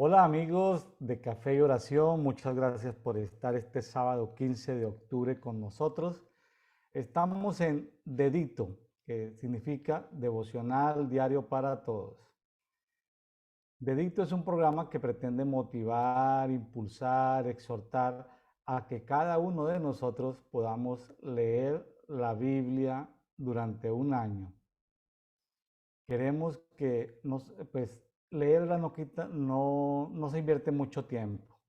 Hola amigos de Café y Oración, muchas gracias por estar este sábado 15 de octubre con nosotros. Estamos en Dedito, que significa devocional diario para todos. Dedito es un programa que pretende motivar, impulsar, exhortar a que cada uno de nosotros podamos leer la Biblia durante un año. Queremos que pues, leerla no se invierte mucho tiempo.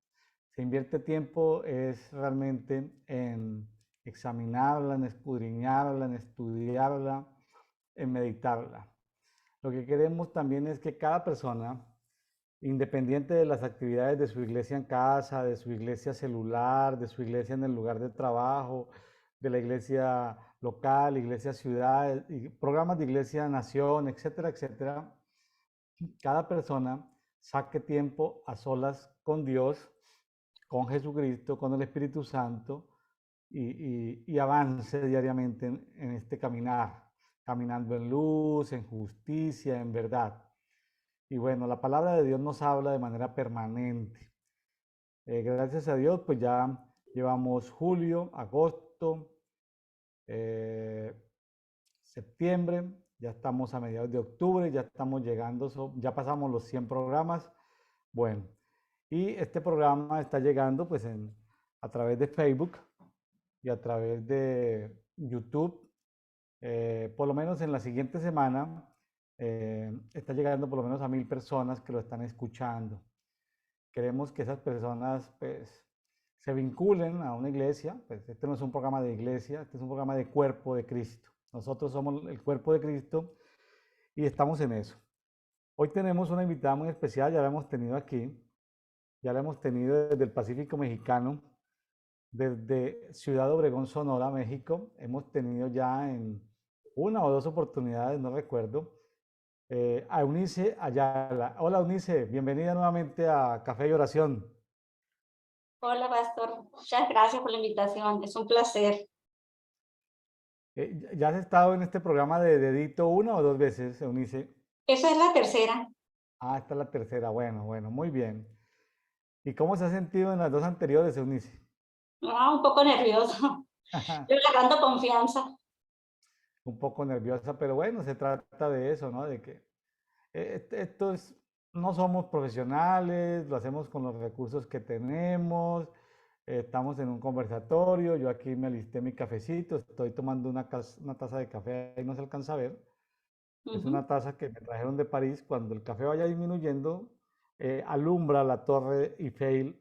Se invierte tiempo es realmente en examinarla, en escudriñarla, en estudiarla, en meditarla. Lo que queremos también es que cada persona, independiente de las actividades de su iglesia en casa, de su iglesia celular, de su iglesia en el lugar de trabajo, de la iglesia local, iglesia ciudad, y programas de iglesia nación, etcétera, etcétera, cada persona saque tiempo a solas con Dios, con Jesucristo, con el Espíritu Santo y avance diariamente en este caminar, caminando en luz, en justicia, en verdad. Y bueno, la palabra de Dios nos habla de manera permanente. Gracias a Dios, pues ya llevamos julio, agosto, eh, septiembre, ya estamos a mediados de octubre, ya estamos llegando, ya pasamos los 100 programas. Bueno, y este programa está llegando pues a través de Facebook y a través de YouTube. Por lo menos en la siguiente semana está llegando por lo menos a 1000 personas que lo están escuchando. Queremos que esas personas pues se vinculen a una iglesia. Pues este no es un programa de iglesia, este es un programa de cuerpo de Cristo. Nosotros somos el cuerpo de Cristo y estamos en eso. Hoy tenemos una invitada muy especial, ya la hemos tenido aquí, ya la hemos tenido desde el Pacífico Mexicano, desde Ciudad Obregón, Sonora, México. Hemos tenido ya en una o dos oportunidades, no recuerdo, a Eunice Ayala. Hola Eunice, bienvenida nuevamente a Café y Oración. Hola, Pastor. Muchas gracias por la invitación. Es un placer. ¿Ya has estado en este programa de Dedito una o dos veces, Eunice? Esa es la tercera. Ah, esta es la tercera. Bueno, bueno, muy bien. ¿Y cómo se ha sentido en las dos anteriores, Eunice? Un poco nervioso. Estoy agarrando confianza. Un poco nerviosa, pero bueno, se trata de eso, ¿no? De que esto es, no somos profesionales, lo hacemos con los recursos que tenemos, estamos en un conversatorio, yo aquí me alisté mi cafecito, estoy tomando una taza de café, ahí no se alcanza a ver, es una Ujú. taza que me trajeron de París, cuando el café vaya disminuyendo, alumbra la torre Eiffel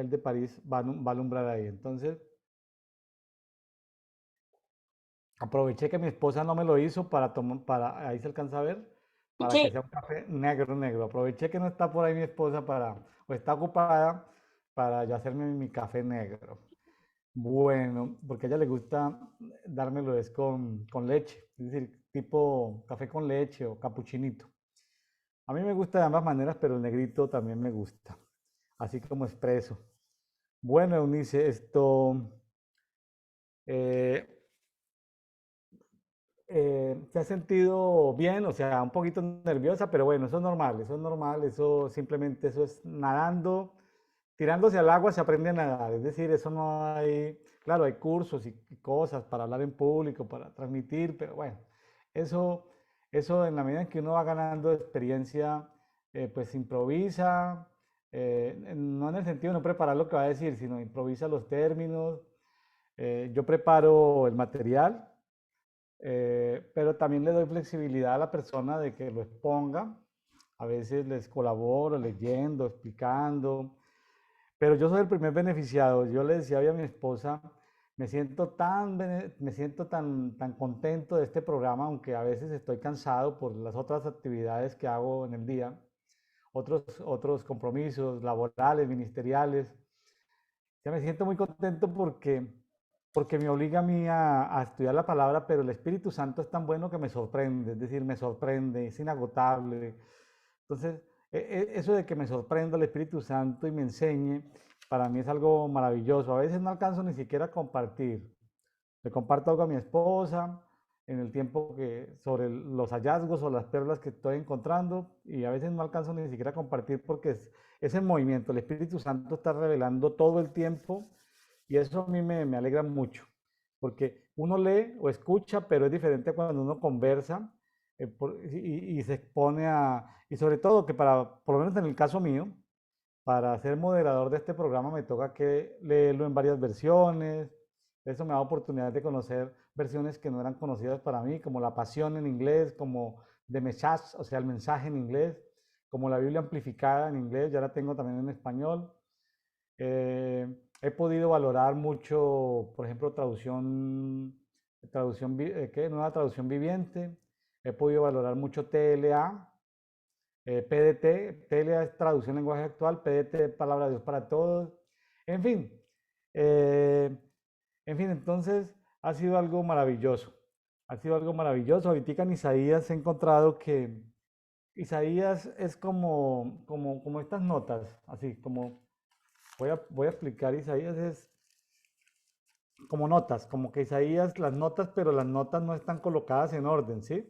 de París, va a alumbrar ahí, entonces aproveché que mi esposa no me lo hizo para tomar, ahí se alcanza a ver, para que Sí, sea un café negro, negro. Aproveché que no está por ahí mi esposa o está ocupada para yo hacerme mi café negro. Bueno, porque a ella le gusta dármelo es con leche, es decir, tipo café con leche o capuchinito. A mí me gusta de ambas maneras, pero el negrito también me gusta, así como expreso. Bueno, Eunice, eh, ¿te has sentido bien? O sea, un poquito nerviosa, pero bueno, eso es normal, eso es normal, eso simplemente eso es nadando, tirándose al agua se aprende a nadar, es decir, eso no hay, claro, hay cursos y cosas para hablar en público, para transmitir, pero bueno, eso, eso en la medida en que uno va ganando experiencia, pues improvisa, no en el sentido de no preparar lo que va a decir, sino improvisa los términos, yo preparo el material, pero también le doy flexibilidad a la persona de que lo exponga. A veces les colaboro leyendo, explicando, pero yo soy el primer beneficiado. Yo le decía hoy a mi esposa, me siento tan contento de este programa, aunque a veces estoy cansado por las otras actividades que hago en el día, otros compromisos laborales, ministeriales. Ya me siento muy contento porque me obliga a mí a estudiar la palabra, pero el Espíritu Santo es tan bueno que me sorprende, es decir, me sorprende, es inagotable. Entonces, eso de que me sorprenda el Espíritu Santo y me enseñe, para mí es algo maravilloso. A veces no alcanzo ni siquiera a compartir. Le comparto algo a mi esposa, en el tiempo sobre los hallazgos o las perlas que estoy encontrando y a veces no alcanzo ni siquiera a compartir porque es en movimiento. El Espíritu Santo está revelando todo el tiempo y eso a mí me alegra mucho porque uno lee o escucha, pero es diferente cuando uno conversa y se expone y sobre todo que por lo menos en el caso mío, para ser moderador de este programa me toca que leerlo en varias versiones. Eso me da oportunidad de conocer versiones que no eran conocidas para mí, como La Pasión en inglés, como The Message, o sea, el mensaje en inglés, como la Biblia amplificada en inglés, ya la tengo también en español. He podido valorar mucho, por ejemplo, nueva traducción viviente. He podido valorar mucho TLA, PDT. TLA es traducción lenguaje actual, PDT palabra de Dios para todos. En fin, eh, entonces ha sido algo maravilloso. Ha sido algo maravilloso. Ahorita en Isaías he encontrado que Isaías es como estas notas, así como voy a explicar. Isaías es como notas, como que Isaías, las notas, pero las notas no están colocadas en orden, ¿sí?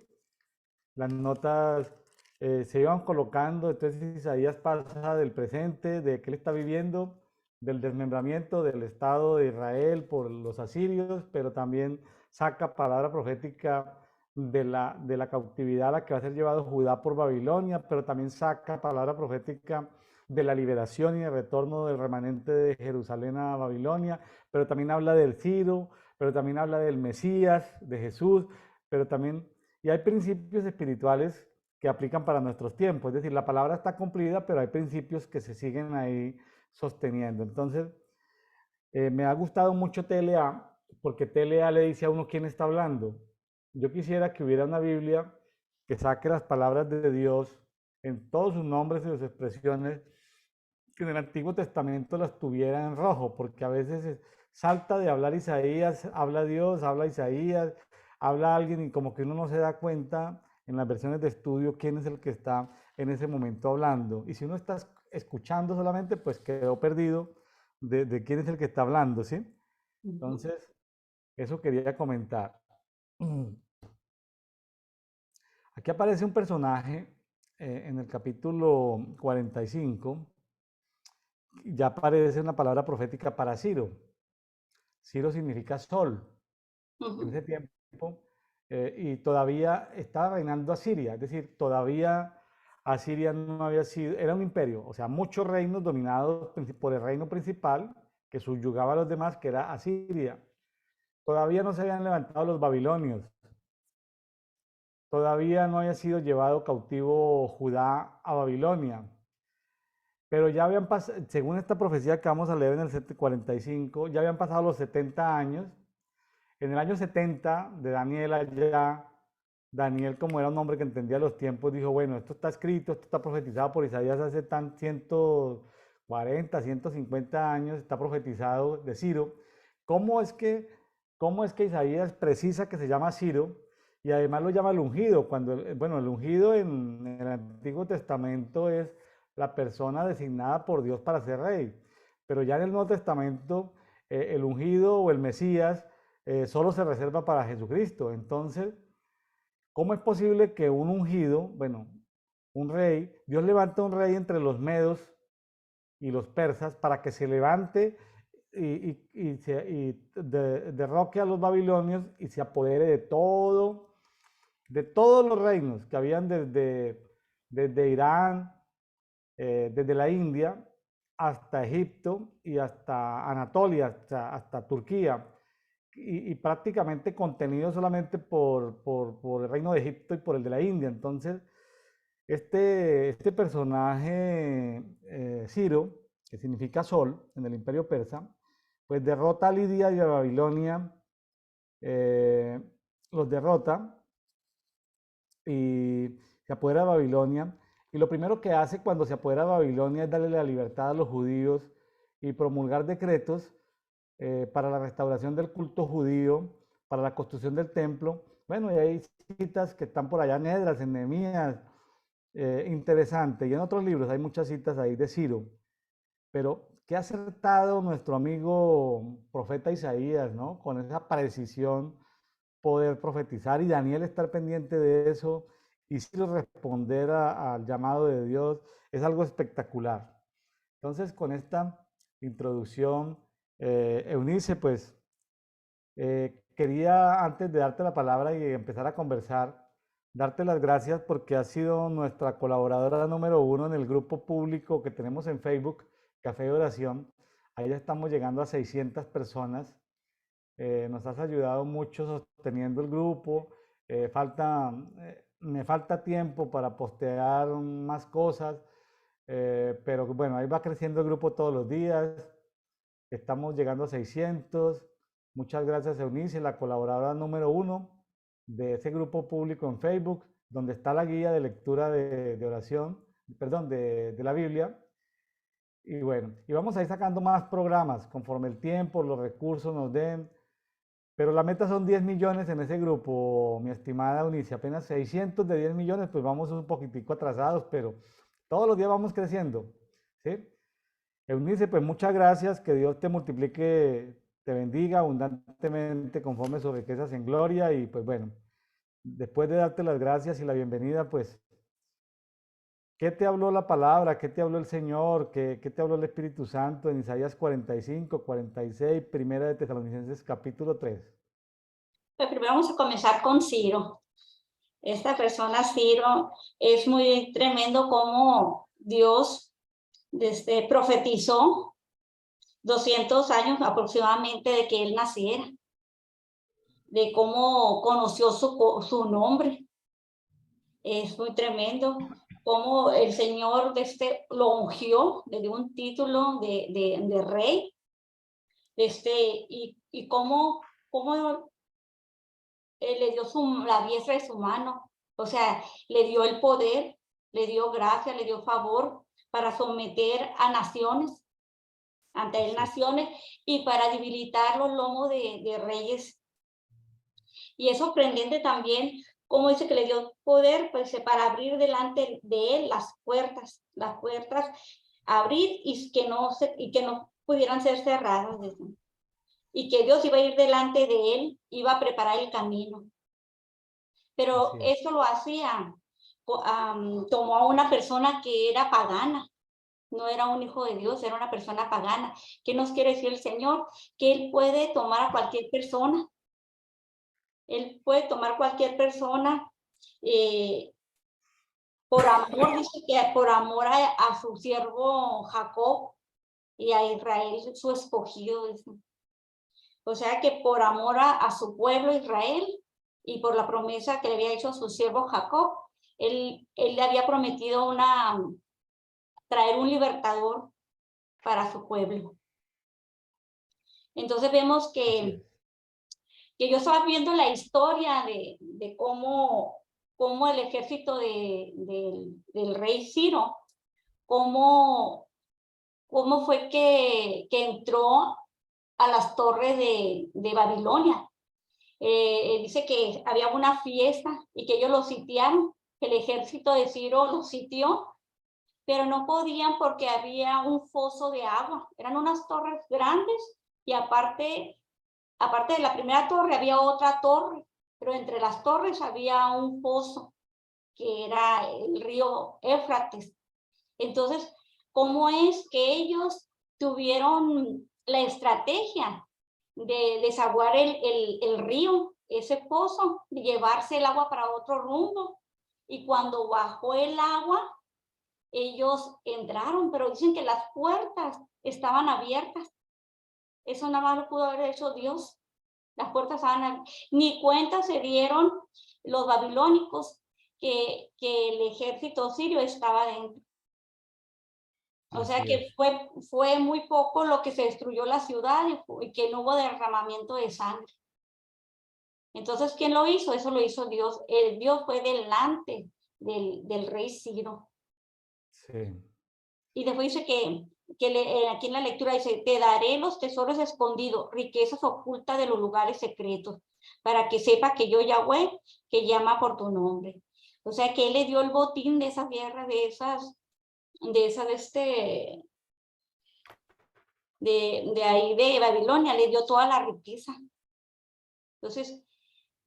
Las notas se iban colocando, entonces Isaías pasa del presente, de que él está viviendo, del desmembramiento del Estado de Israel por los asirios, pero también saca palabra profética de la cautividad a la que va a ser llevado Judá por Babilonia, pero también saca palabra profética de la liberación y el retorno del remanente de Jerusalén a Babilonia, pero también habla del Ciro, pero también habla del Mesías, de Jesús, pero también y hay principios espirituales que aplican para nuestros tiempos. Es decir, la palabra está cumplida, pero hay principios que se siguen ahí sosteniendo. Entonces, me ha gustado mucho TLA, porque TLA le dice a uno quién está hablando. Yo quisiera que hubiera una Biblia que saque las palabras de Dios en todos sus nombres y sus expresiones, que en el Antiguo Testamento las tuviera en rojo, porque a veces salta de hablar Isaías, habla Dios, habla Isaías, habla alguien y como que uno no se da cuenta en las versiones de estudio quién es el que está en ese momento hablando. Y si uno está escuchando solamente, pues quedó perdido de quién es el que está hablando, ¿sí? Entonces, eso quería comentar. Aquí aparece un personaje en el capítulo 45, ya aparece una palabra profética para Ciro. Ciro significa sol. En ese tiempo, y todavía estaba reinando Asiria, es decir, todavía Asiria no había sido, era un imperio, o sea, muchos reinos dominados por el reino principal que subyugaba a los demás, que era Asiria. Todavía no se habían levantado los babilonios, todavía no había sido llevado cautivo Judá a Babilonia, pero ya habían pasado, según esta profecía que vamos a leer en el 45, ya habían pasado los 70 años. En el año 70 de Daniel allá, Daniel, como era un hombre que entendía los tiempos, dijo, bueno, esto está escrito, esto está profetizado por Isaías hace 140, 150 años, está profetizado de Ciro. ¿Cómo es que, cómo es que Isaías precisa que se llama Ciro y además lo llama el ungido? Cuando, bueno, el ungido en el Antiguo Testamento es la persona designada por Dios para ser rey, pero ya en el Nuevo Testamento el ungido o el Mesías solo se reserva para Jesucristo. Entonces, ¿cómo es posible que un ungido, bueno, un rey, Dios levanta un rey entre los medos y los persas para que se levante derroque a los babilonios y se apodere de todos los reinos que habían desde Irán, desde la India hasta Egipto y hasta Anatolia, hasta Turquía? Y prácticamente contenido solamente por el reino de Egipto y por el de la India. Entonces, este personaje, Ciro, que significa sol en el imperio persa, pues derrota a Lidia y a Babilonia, eh, los derrota y se apodera de Babilonia. Y lo primero que hace cuando se apodera de Babilonia es darle la libertad a los judíos y promulgar decretos para la restauración del culto judío, para la construcción del templo. Bueno, y hay citas que están por allá en Esdras, en Nehemías, interesante. Y en otros libros hay muchas citas ahí de Ciro. Pero qué acertado nuestro amigo profeta Isaías, ¿no? Con esa precisión poder profetizar y Daniel estar pendiente de eso y sí responder al llamado de Dios es algo espectacular. Entonces, con esta introducción, Eunice, pues quería, antes de darte la palabra y empezar a conversar, darte las gracias porque has sido nuestra colaboradora número 1 en el grupo público que tenemos en Facebook, Café de Oración. Ahí ya estamos llegando a 600 personas. Nos has ayudado mucho sosteniendo el grupo. Me falta tiempo para postear más cosas, pero bueno, ahí va creciendo el grupo todos los días. Estamos llegando a 600. Muchas gracias, Eunice, la colaboradora número 1 de ese grupo público en Facebook, donde está la guía de lectura de oración, perdón, de la Biblia. Y bueno, y vamos a ir sacando más programas conforme el tiempo, los recursos nos den. Pero la meta son 10 millones en ese grupo, mi estimada Eunice. Apenas 600 de 10 millones, pues vamos un poquitico atrasados, pero todos los días vamos creciendo, ¿sí? Eunice, pues muchas gracias, que Dios te multiplique, te bendiga abundantemente conforme sus riquezas en gloria y pues bueno, después de darte las gracias y la bienvenida, pues, ¿qué te habló la palabra? ¿Qué te habló el Señor? ¿Qué te habló el Espíritu Santo en Isaías 45, 46, Primera de Tesalonicenses capítulo 3? Pues primero vamos a comenzar con Ciro. Esta persona, Ciro, es muy tremendo cómo Dios profetizó 200 años aproximadamente de que él naciera, de cómo conoció su nombre. Es muy tremendo cómo el Señor lo ungió, le dio un título de rey, y cómo le dio la diestra de su mano, o sea, le dio el poder, le dio gracia, le dio favor para someter a naciones, ante él naciones, y para debilitar los lomos de reyes. Y es sorprendente también cómo dice que le dio poder, pues, para abrir delante de él las puertas, abrir y que no pudieran ser cerradas. Y que Dios iba a ir delante de él, iba a preparar el camino. Pero eso lo hacía, tomó a una persona que era pagana, no era un hijo de Dios, era una persona pagana. ¿Qué nos quiere decir el Señor? Que Él puede tomar a cualquier persona. Él puede tomar cualquier persona por amor, dice que por amor a su siervo Jacob y a Israel, su escogido. Dice. O sea que por amor a su pueblo Israel y por la promesa que le había hecho a su siervo Jacob, él le había prometido traer un libertador para su pueblo. Entonces vemos que yo estaba viendo la historia de cómo el ejército del rey Ciro, cómo fue que entró a las torres de Babilonia. Dice que había una fiesta y que ellos lo sitiaron, el ejército de Ciro lo sitió, pero no podían porque había un foso de agua. Eran unas torres grandes y aparte de la primera torre había otra torre, pero entre las torres había un foso que era el río Éufrates. Entonces, ¿cómo es que ellos tuvieron la estrategia de desaguar el río, ese pozo, de llevarse el agua para otro rumbo? Y cuando bajó el agua, ellos entraron, pero dicen que las puertas estaban abiertas. Eso nada más lo pudo haber hecho Dios. Las puertas estaban, ni cuenta se dieron los babilónicos que el ejército sirio estaba dentro. O sea que fue muy poco lo que se destruyó la ciudad y que no hubo derramamiento de sangre. Entonces, ¿quién lo hizo? Eso lo hizo Dios. El Dios fue delante del rey Ciro. Sí. Y después dice que aquí en la lectura dice, te daré los tesoros escondidos, riquezas ocultas de los lugares secretos, para que sepa que yo, Yahweh, que llama por tu nombre. O sea que él le dio el botín de esas guerras, de ahí de Babilonia, le dio toda la riqueza. Entonces,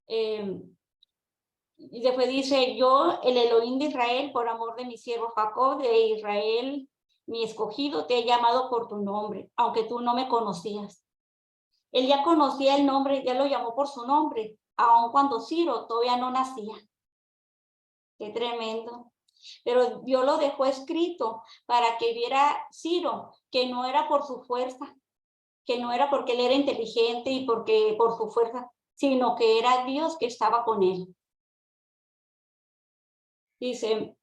Y después dice, yo, el Elohim de Israel, por amor de mi siervo Jacob, de Israel, mi escogido, te he llamado por tu nombre, aunque tú no me conocías. Él ya conocía el nombre, ya lo llamó por su nombre, aun cuando Ciro todavía no nacía. Qué tremendo. Pero Dios lo dejó escrito para que viera Ciro que no era por su fuerza, que no era porque él era inteligente y porque por su fuerza, sino que era Dios que estaba con él. Dice,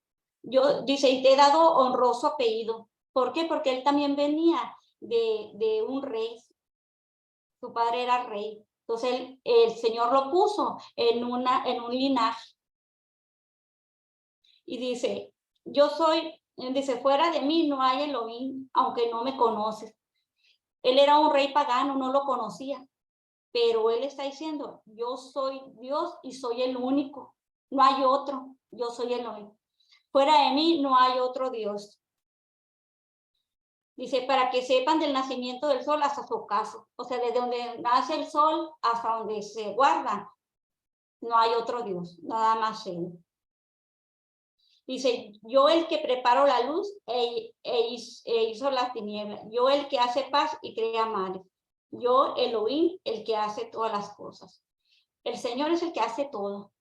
y te he dado honroso apellido. ¿Por qué? Porque él también venía de un rey. Su padre era rey. Entonces el Señor lo puso en un linaje. Y dice, dice, fuera de mí no hay Elohim, aunque no me conoces. Él era un rey pagano, no lo conocía. Pero él está diciendo, yo soy Dios y soy el único. No hay otro, yo soy Elohim. Fuera de mí no hay otro Dios. Dice, para que sepan del nacimiento del sol hasta su ocaso. O sea, desde donde nace el sol hasta donde se guarda, no hay otro Dios, nada más él. Dice, yo el que preparo la luz hizo las tinieblas. Yo el que hace paz y crea mares. Yo, Elohim, el que hace todas las cosas. El Señor es el que hace todo.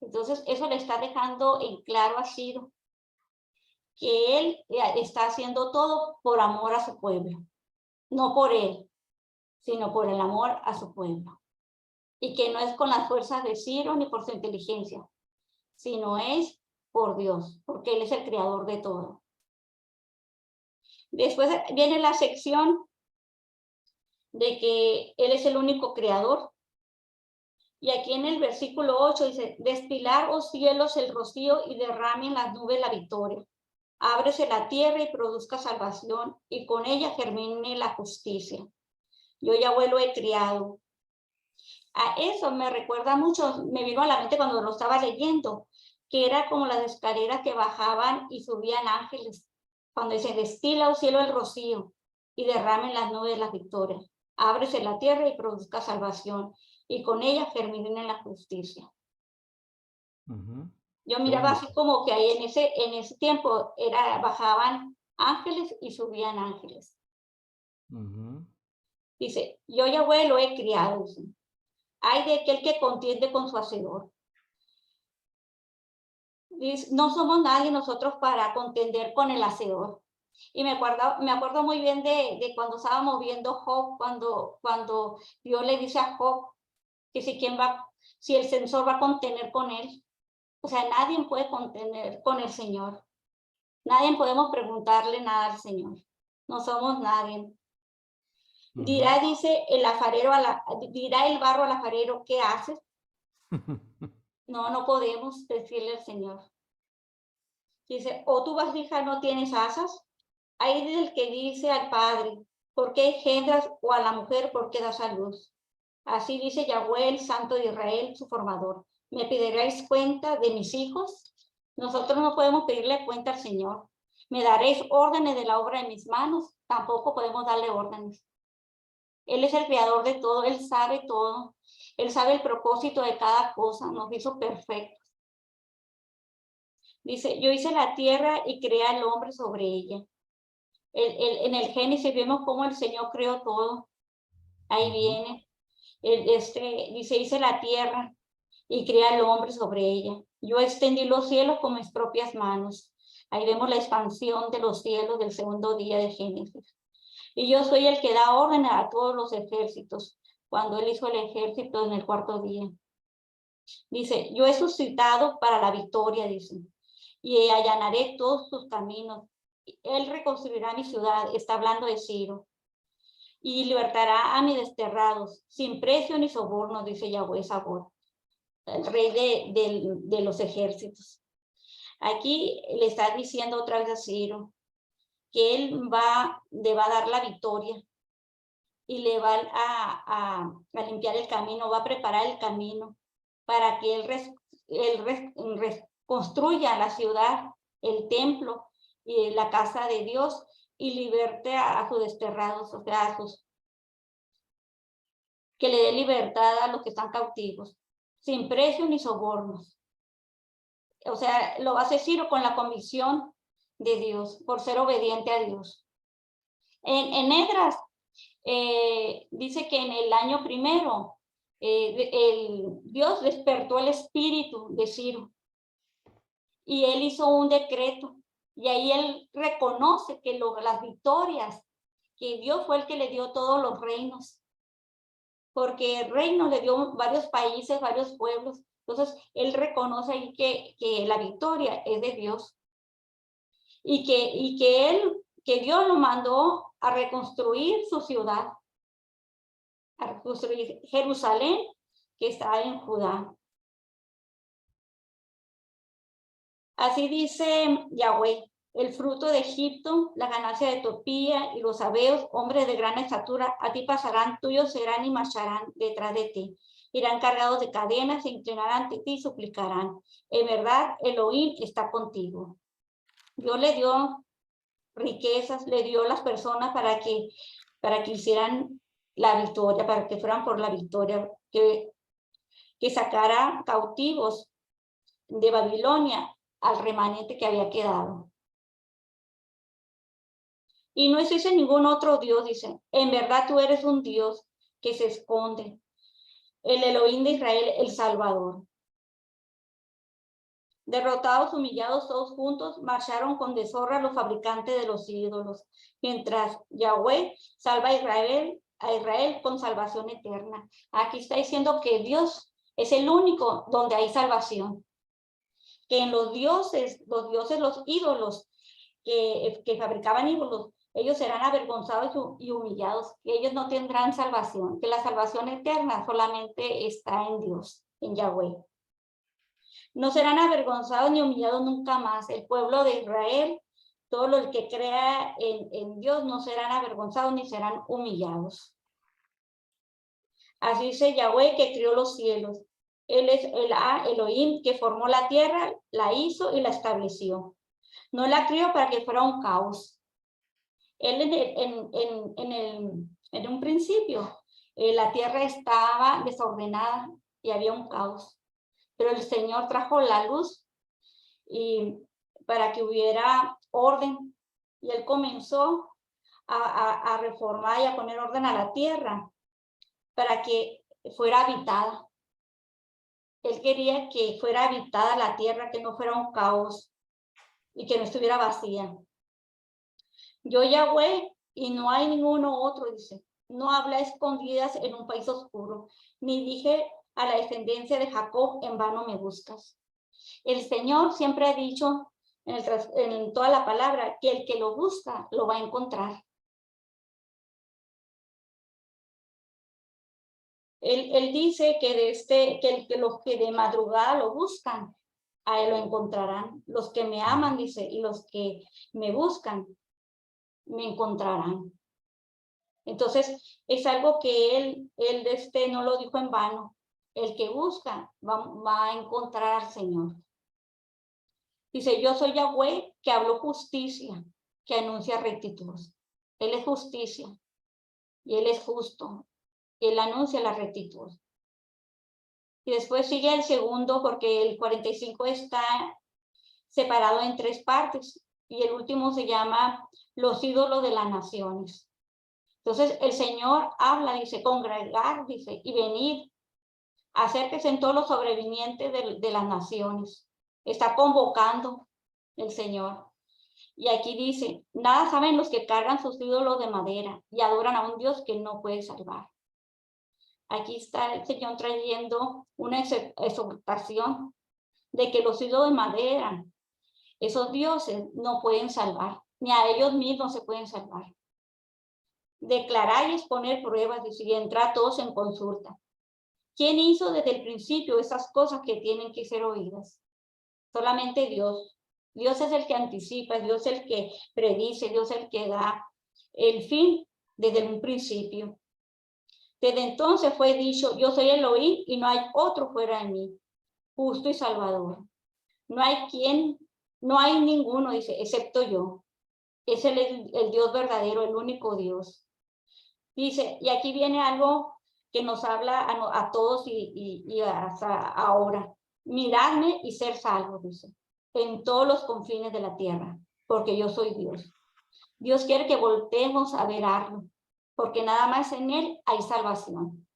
Entonces, eso le está dejando en claro a Ciro, que él está haciendo todo por amor a su pueblo. No por él, sino por el amor a su pueblo. Y que no es con las fuerzas de Ciro ni por su inteligencia, sino es por Dios, porque Él es el creador de todo. Después viene la sección de que Él es el único creador. Y aquí en el versículo 8 dice, despilar, oh cielos, el rocío y derrame en las nubes la victoria. Ábrese la tierra y produzca salvación, y con ella germine la justicia. Yo Yahweh lo he criado. A eso me recuerda mucho, me vino a la mente cuando lo estaba leyendo, que era como las escaleras que bajaban y subían ángeles. Cuando dice, destila, oh cielo, el rocío y derrame en las nubes las victorias. Ábrese la tierra y produzca salvación, y con ella germine la justicia. Yo miraba así como que ahí en ese tiempo bajaban ángeles y subían ángeles. Dice, yo Yahweh lo he criado. Dice. Hay de aquel que contiende con su hacedor. Dice, no somos nadie nosotros para contender con el hacedor. Y me acuerdo muy bien de cuando estábamos viendo Job, cuando Dios le dice a Job que si el censor va a contener con él. O sea, nadie puede contener con el Señor. Nadie podemos preguntarle nada al Señor. No somos nadie. Dirá, dice el alfarero, dirá el barro al alfarero, ¿qué haces? No podemos decirle al Señor. Dice, o tu vasija no tienes asas. Hay del que dice al padre, ¿por qué engendras? O a la mujer, ¿por qué das a luz? Así dice Yahweh, el Santo de Israel, su formador. ¿Me pediréis cuenta de mis hijos? Nosotros no podemos pedirle cuenta al Señor. ¿Me daréis órdenes de la obra de mis manos? Tampoco podemos darle órdenes. Él es el creador de todo, Él sabe todo. Él sabe el propósito de cada cosa, nos hizo perfectos. Dice, yo hice la tierra y creé al hombre sobre ella. En el Génesis vemos cómo el Señor creó todo. Ahí viene. Dice, hice la tierra y creé al hombre sobre ella. Yo extendí los cielos con mis propias manos. Ahí vemos la expansión de los cielos del segundo día de Génesis. Y yo soy el que da orden a todos los ejércitos, cuando él hizo el ejército en el cuarto día. Dice, yo he suscitado para la victoria, dice, y allanaré todos sus caminos. Él reconstruirá mi ciudad, está hablando de Ciro, y libertará a mis desterrados, sin precio ni soborno, dice Yahweh Sabaoth, el rey de los ejércitos. Aquí le está diciendo otra vez a Ciro que él le va a dar la victoria y le va a limpiar el camino, va a preparar el camino para que él construya la ciudad, el templo y la casa de Dios y liberte a sus desterrados, o sea, que le dé libertad a los que están cautivos. sin precio ni sobornos. O sea, lo hace Ciro con la convicción de Dios, por ser obediente a Dios. En Esdras dice que en el año primero Dios despertó el espíritu de Ciro y él hizo un decreto y ahí él reconoce que las victorias, que Dios fue el que le dio todos los reinos, porque el reino le dio varios países, varios pueblos. Entonces él reconoce ahí que la victoria es de Dios y que Dios lo mandó a reconstruir su ciudad, a reconstruir Jerusalén, que está en Judá. Así dice Yahweh: el fruto de Egipto, la ganancia de Etiopía y los sabeos, hombres de gran estatura, a ti pasarán, tuyos serán y marcharán detrás de ti. Irán cargados de cadenas, se inclinarán ante ti y suplicarán. En verdad, Elohim está contigo. Dios le dio riquezas, le dio las personas para que hicieran la victoria, para que fueran por la victoria, que sacara cautivos de Babilonia al remanente que había quedado. Y no existe ningún otro Dios, dice. En verdad tú eres un Dios que se esconde. El Elohim de Israel, el Salvador. Derrotados, humillados todos juntos, marcharon con deshonra los fabricantes de los ídolos, mientras Yahweh salva a Israel con salvación eterna. Aquí está diciendo que Dios es el único donde hay salvación. Que en los dioses, los ídolos que fabricaban ídolos, ellos serán avergonzados y humillados, que ellos no tendrán salvación, que la salvación eterna solamente está en Dios, en Yahweh. No serán avergonzados ni humillados nunca más. El pueblo de Israel, todo lo que crea en Dios, no serán avergonzados ni serán humillados. Así dice Yahweh, que crió los cielos. Él es el Elohim, que formó la tierra, la hizo y la estableció. No la crió para que fuera un caos. Él en un principio, la tierra estaba desordenada y había un caos. Pero el Señor trajo la luz y para que hubiera orden. Y Él comenzó a reformar y a poner orden a la tierra para que fuera habitada. Él quería que fuera habitada la tierra, que no fuera un caos y que no estuviera vacía. Yo Yahweh y no hay ninguno otro, dice. No habla escondidas en un país oscuro, ni dije a la descendencia de Jacob, en vano me buscas. El Señor siempre ha dicho en toda la palabra que el que lo busca lo va a encontrar. Él dice que los que de madrugada lo buscan, a él lo encontrarán. Los que me aman, dice, y los que me buscan, me encontrarán. Entonces, es algo que él no lo dijo en vano. El que busca va a encontrar al Señor. Dice, yo soy Yahweh, que hablo justicia, que anuncia rectitud. Él es justicia y Él es justo. Él anuncia la rectitud. Y después sigue el segundo, porque el 45 está separado en 3 partes. Y el último se llama los ídolos de las naciones. Entonces el Señor habla, dice, congregar, dice, y venir, acérquense en todos los sobrevivientes de las naciones. Está convocando el Señor. Y aquí dice, nada saben los que cargan sus ídolos de madera y adoran a un Dios que no puede salvar. Aquí está el Señor trayendo una exhortación de que los ídolos de madera, esos dioses no pueden salvar, ni a ellos mismos se pueden salvar. Declarar y exponer pruebas y entrar todos en consulta. ¿Quién hizo desde el principio esas cosas que tienen que ser oídas? Solamente Dios. Dios es el que anticipa, Dios es el que predice, Dios es el que da el fin desde un principio. Desde entonces fue dicho, yo soy Elohim y no hay otro fuera de mí, justo y salvador. No hay ninguno, dice, excepto yo. Es el Dios verdadero, el único Dios. Dice, y aquí viene algo que nos habla a todos y hasta ahora. Miradme y ser salvos, dice, en todos los confines de la tierra, porque yo soy Dios. Dios quiere que volteemos a verlo, porque nada más en Él hay salvación.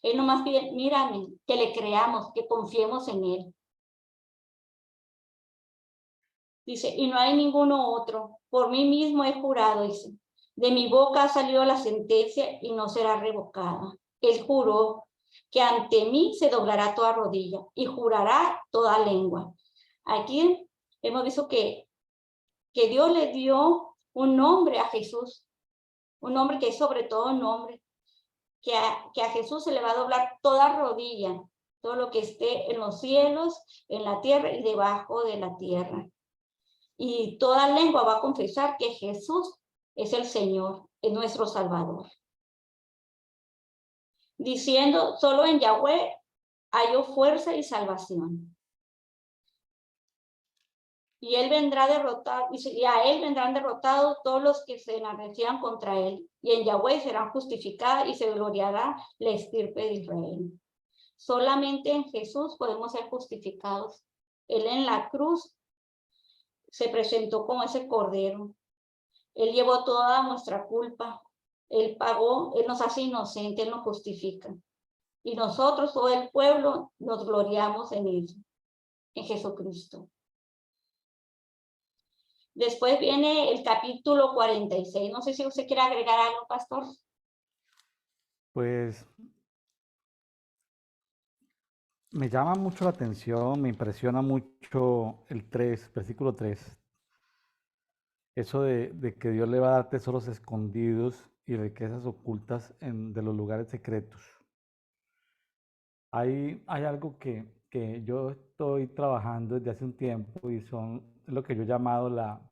Él nomás pide, mírame, que le creamos, que confiemos en Él. Dice, y no hay ninguno otro. Por mí mismo he jurado, dice. De mi boca ha salido la sentencia y no será revocada. Él juró que ante mí se doblará toda rodilla y jurará toda lengua. Aquí hemos visto que Dios le dio un nombre a Jesús, un nombre que es sobre todo un nombre, que a Jesús se le va a doblar toda rodilla, todo lo que esté en los cielos, en la tierra y debajo de la tierra. Y toda lengua va a confesar que Jesús es el Señor, es nuestro Salvador. Diciendo, solo en Yahweh halló fuerza y salvación. Y él vendrá derrotado, y a él vendrán derrotados todos los que se enarrecían contra él. Y en Yahweh serán justificadas y se gloriará la estirpe de Israel. Solamente en Jesús podemos ser justificados. Él en la cruz se presentó como ese cordero. Él llevó toda nuestra culpa. Él pagó, Él nos hace inocentes, Él nos justifica. Y nosotros, todo el pueblo, nos gloriamos en Él, en Jesucristo. Después viene el capítulo 46. No sé si usted quiere agregar algo, pastor. Pues me llama mucho la atención, me impresiona mucho el 3, versículo 3. Eso de que Dios le va a dar tesoros escondidos y riquezas ocultas de los lugares secretos. Hay algo que yo estoy trabajando desde hace un tiempo y son lo que yo he llamado la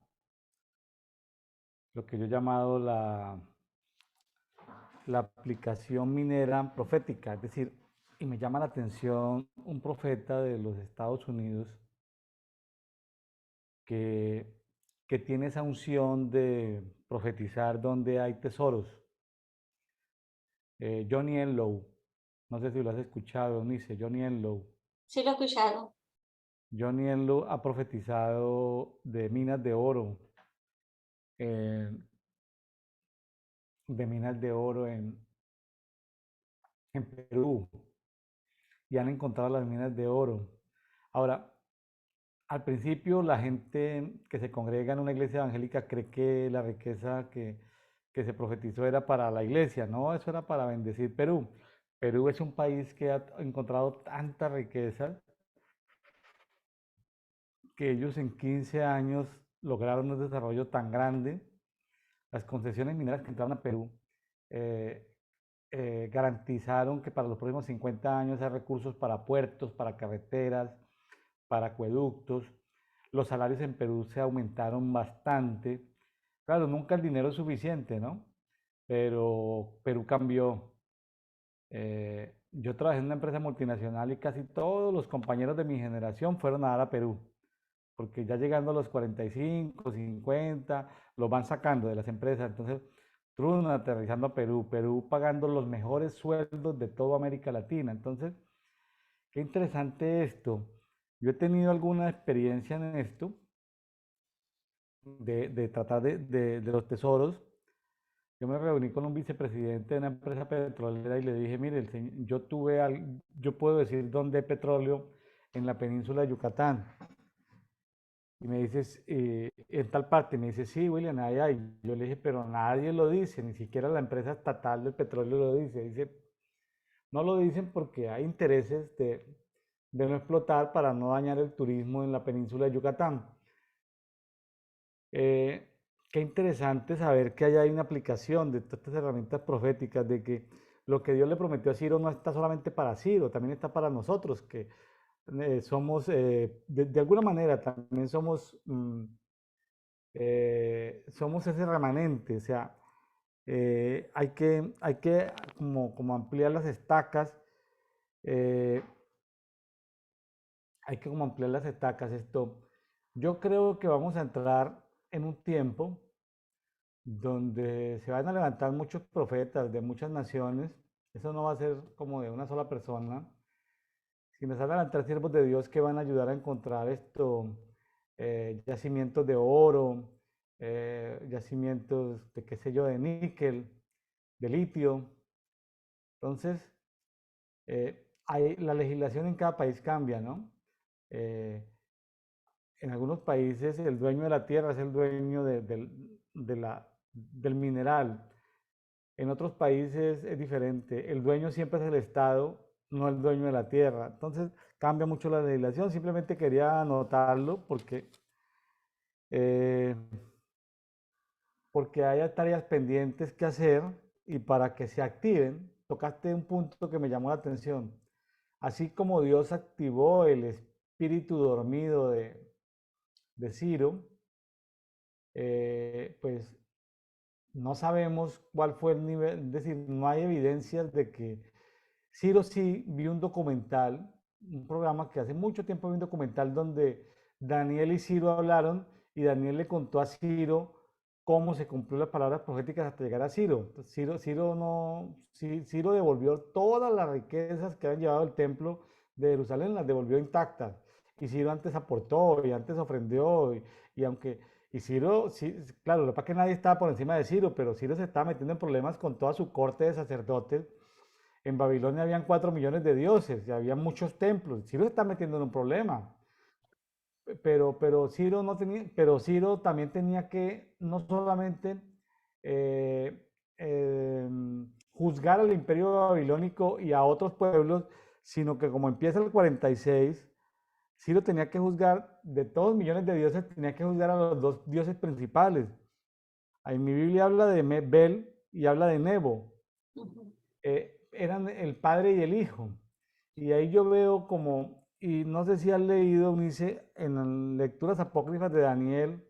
aplicación minera profética. Es decir, y me llama la atención un profeta de los Estados Unidos que tiene esa unción de profetizar donde hay tesoros. Johnny Enlow, no sé si lo has escuchado, dice Johnny Enlow. Sí, lo he escuchado. Johnny Enlow ha profetizado de minas de oro, eh, en Perú, y han encontrado las minas de oro. Ahora, al principio la gente que se congrega en una iglesia evangélica cree que la riqueza que se profetizó era para la iglesia, no, eso era para bendecir Perú. Perú es un país que ha encontrado tanta riqueza que ellos en 15 años lograron un desarrollo tan grande. Las concesiones mineras que entraron a Perú eh, garantizaron que para los próximos 50 años hay recursos para puertos, para carreteras, para acueductos. Los salarios en Perú se aumentaron bastante. Claro, nunca el dinero es suficiente, ¿no? Pero Perú cambió. Yo trabajé en una empresa multinacional y casi todos los compañeros de mi generación fueron a dar a Perú, porque ya llegando a los 45, 50, los van sacando de las empresas. Entonces, trun, aterrizando a Perú, Perú pagando los mejores sueldos de toda América Latina. Entonces, qué interesante esto. Yo he tenido alguna experiencia en esto, de tratar de los tesoros. Yo me reuní con un vicepresidente de una empresa petrolera y le dije, mire, yo puedo decir dónde hay petróleo en la península de Yucatán. Y me dices, en tal parte, me dice, sí, William, ahí hay. Yo le dije, pero nadie lo dice, ni siquiera la empresa estatal del petróleo lo dice. Dice, no lo dicen porque hay intereses de no explotar para no dañar el turismo en la península de Yucatán. Qué interesante saber que hay una aplicación de todas estas herramientas proféticas, de que lo que Dios le prometió a Ciro no está solamente para Ciro, también está para nosotros, que somos, de alguna manera, también somos ese remanente. O sea, hay que como ampliar las estacas, eh, hay que como ampliar las estacas. Yo creo que vamos a entrar en un tiempo donde se van a levantar muchos profetas de muchas naciones Eso no va a ser como de una sola persona, sino se hablan tres siervos de Dios que van a ayudar a encontrar yacimientos de oro, yacimientos de, qué sé yo, de níquel, de litio. Entonces, la legislación en cada país cambia, ¿no? Eh, en algunos países el dueño de la tierra es el dueño del mineral. En otros países es diferente. El dueño siempre es el Estado, no el dueño de la tierra. Entonces cambia mucho la legislación. Simplemente quería anotarlo eh, porque hay tareas pendientes que hacer y para que se activen, tocaste un punto que me llamó la atención. Así como Dios activó el espíritu dormido de Ciro, pues no sabemos cuál fue el nivel, es decir, no hay evidencias de que Ciro sí vi un documental, un programa que hace mucho tiempo vi un documental donde Daniel y Ciro hablaron y Daniel le contó a Ciro cómo se cumplió las palabras proféticas hasta llegar a Ciro. Entonces, Ciro devolvió todas las riquezas que habían llevado el templo de Jerusalén, las devolvió intactas. Y Ciro antes aportó y antes ofrendió y aunque y Ciro, sí, claro, lo que pasa es que nadie estaba por encima de Ciro, pero Ciro se estaba metiendo en problemas con toda su corte de sacerdotes. En Babilonia habían 4 millones de dioses y había muchos templos. Ciro se está metiendo en un problema. Pero Ciro no tenía, pero Ciro también tenía que no solamente eh, eh, juzgar al imperio babilónico y a otros pueblos, sino que como empieza el 46, Ciro tenía que juzgar de todos los millones de dioses, tenía que juzgar a los dos dioses principales. En mi Biblia habla de Bel y habla de Nebo. Eran el padre y el hijo. Y ahí yo veo como, y no sé si has leído, Unice, en las lecturas apócrifas de Daniel,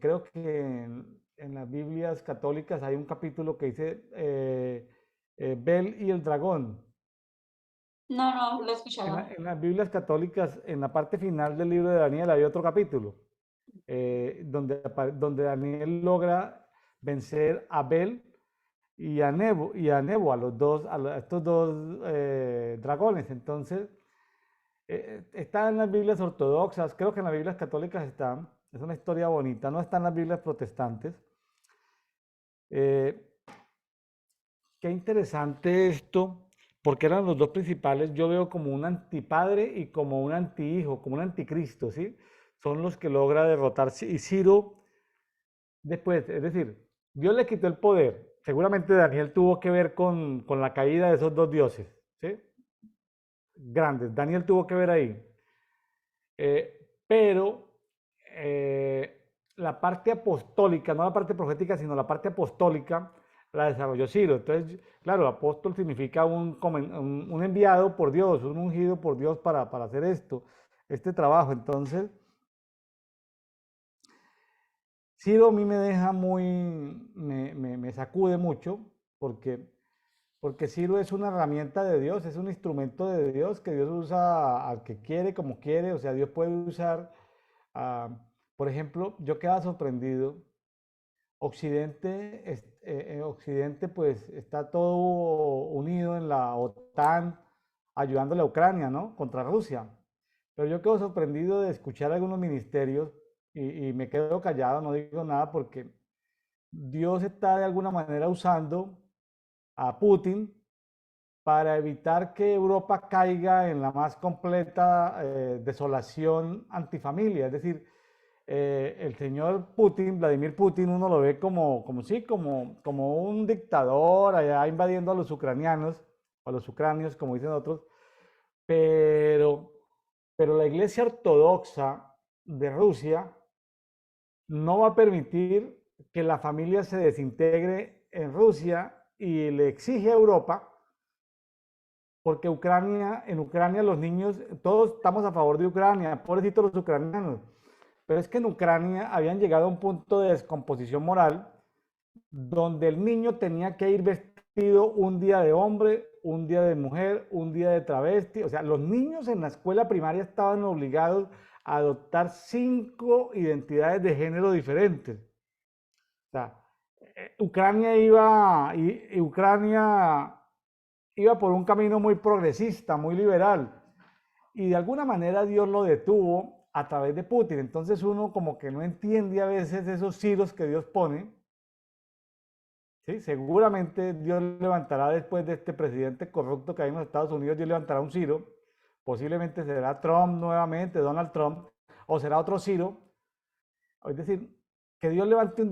creo que en las Biblias católicas hay un capítulo que dice Bel y el dragón. No, no, lo he escuchado. En las Biblias católicas, en la parte final del libro de Daniel, hay otro capítulo donde Daniel logra vencer a Bel y a Nebo, a estos dos dragones. Entonces, está en las Biblias ortodoxas, creo que en las Biblias católicas están, es una historia bonita, no está en las Biblias protestantes. Eh, Qué interesante esto, porque eran los dos principales, yo veo como un antipadre y como un antihijo, como un anticristo, ¿sí? Son los que logra derrotar. Y Ciro, después, es decir, Dios le quitó el poder. Seguramente Daniel tuvo que ver con la caída de esos dos dioses, ¿sí? Grandes. Daniel tuvo que ver ahí. Pero la parte apostólica, no la parte profética, sino la parte apostólica, la desarrolló Ciro. Entonces, claro, apóstol significa un enviado por Dios, un ungido por Dios para hacer este trabajo. Entonces, Ciro a mí me deja me sacude mucho porque Ciro es una herramienta de Dios, es un instrumento de Dios que Dios usa al que quiere, como quiere. O sea, Dios puede usar, ah, por ejemplo, yo quedaba sorprendido. Occidente pues está todo unido en la OTAN ayudándole a Ucrania, ¿no? Contra Rusia. Pero yo quedo sorprendido de escuchar algunos ministerios y me quedo callado, no digo nada porque Dios está de alguna manera usando a Putin para evitar que Europa caiga en la más completa desolación antifamilia. Es decir, el señor Putin, Vladimir Putin, uno lo ve como un dictador allá invadiendo a los ucranianos, a los ucranios, como dicen otros, pero, pero la Iglesia Ortodoxa de Rusia no va a permitir que la familia se desintegre en Rusia y le exige a Europa, porque en Ucrania los niños, todos estamos a favor de Ucrania, pobrecitos los ucranianos, pero es que en Ucrania habían llegado a un punto de descomposición moral donde el niño tenía que ir vestido un día de hombre, un día de mujer, un día de travesti. O sea, los niños en la escuela primaria estaban obligados a adoptar 5 identidades de género diferentes. O sea, Ucrania iba por un camino muy progresista, muy liberal, y de alguna manera Dios lo detuvo a través de Putin. Entonces uno como que no entiende a veces esos giros que Dios pone. ¿Sí? Seguramente Dios levantará después de este presidente corrupto que hay en los Estados Unidos, Dios levantará un Ciro, posiblemente será Trump nuevamente, Donald Trump, o será otro Ciro. Es decir, que Dios levante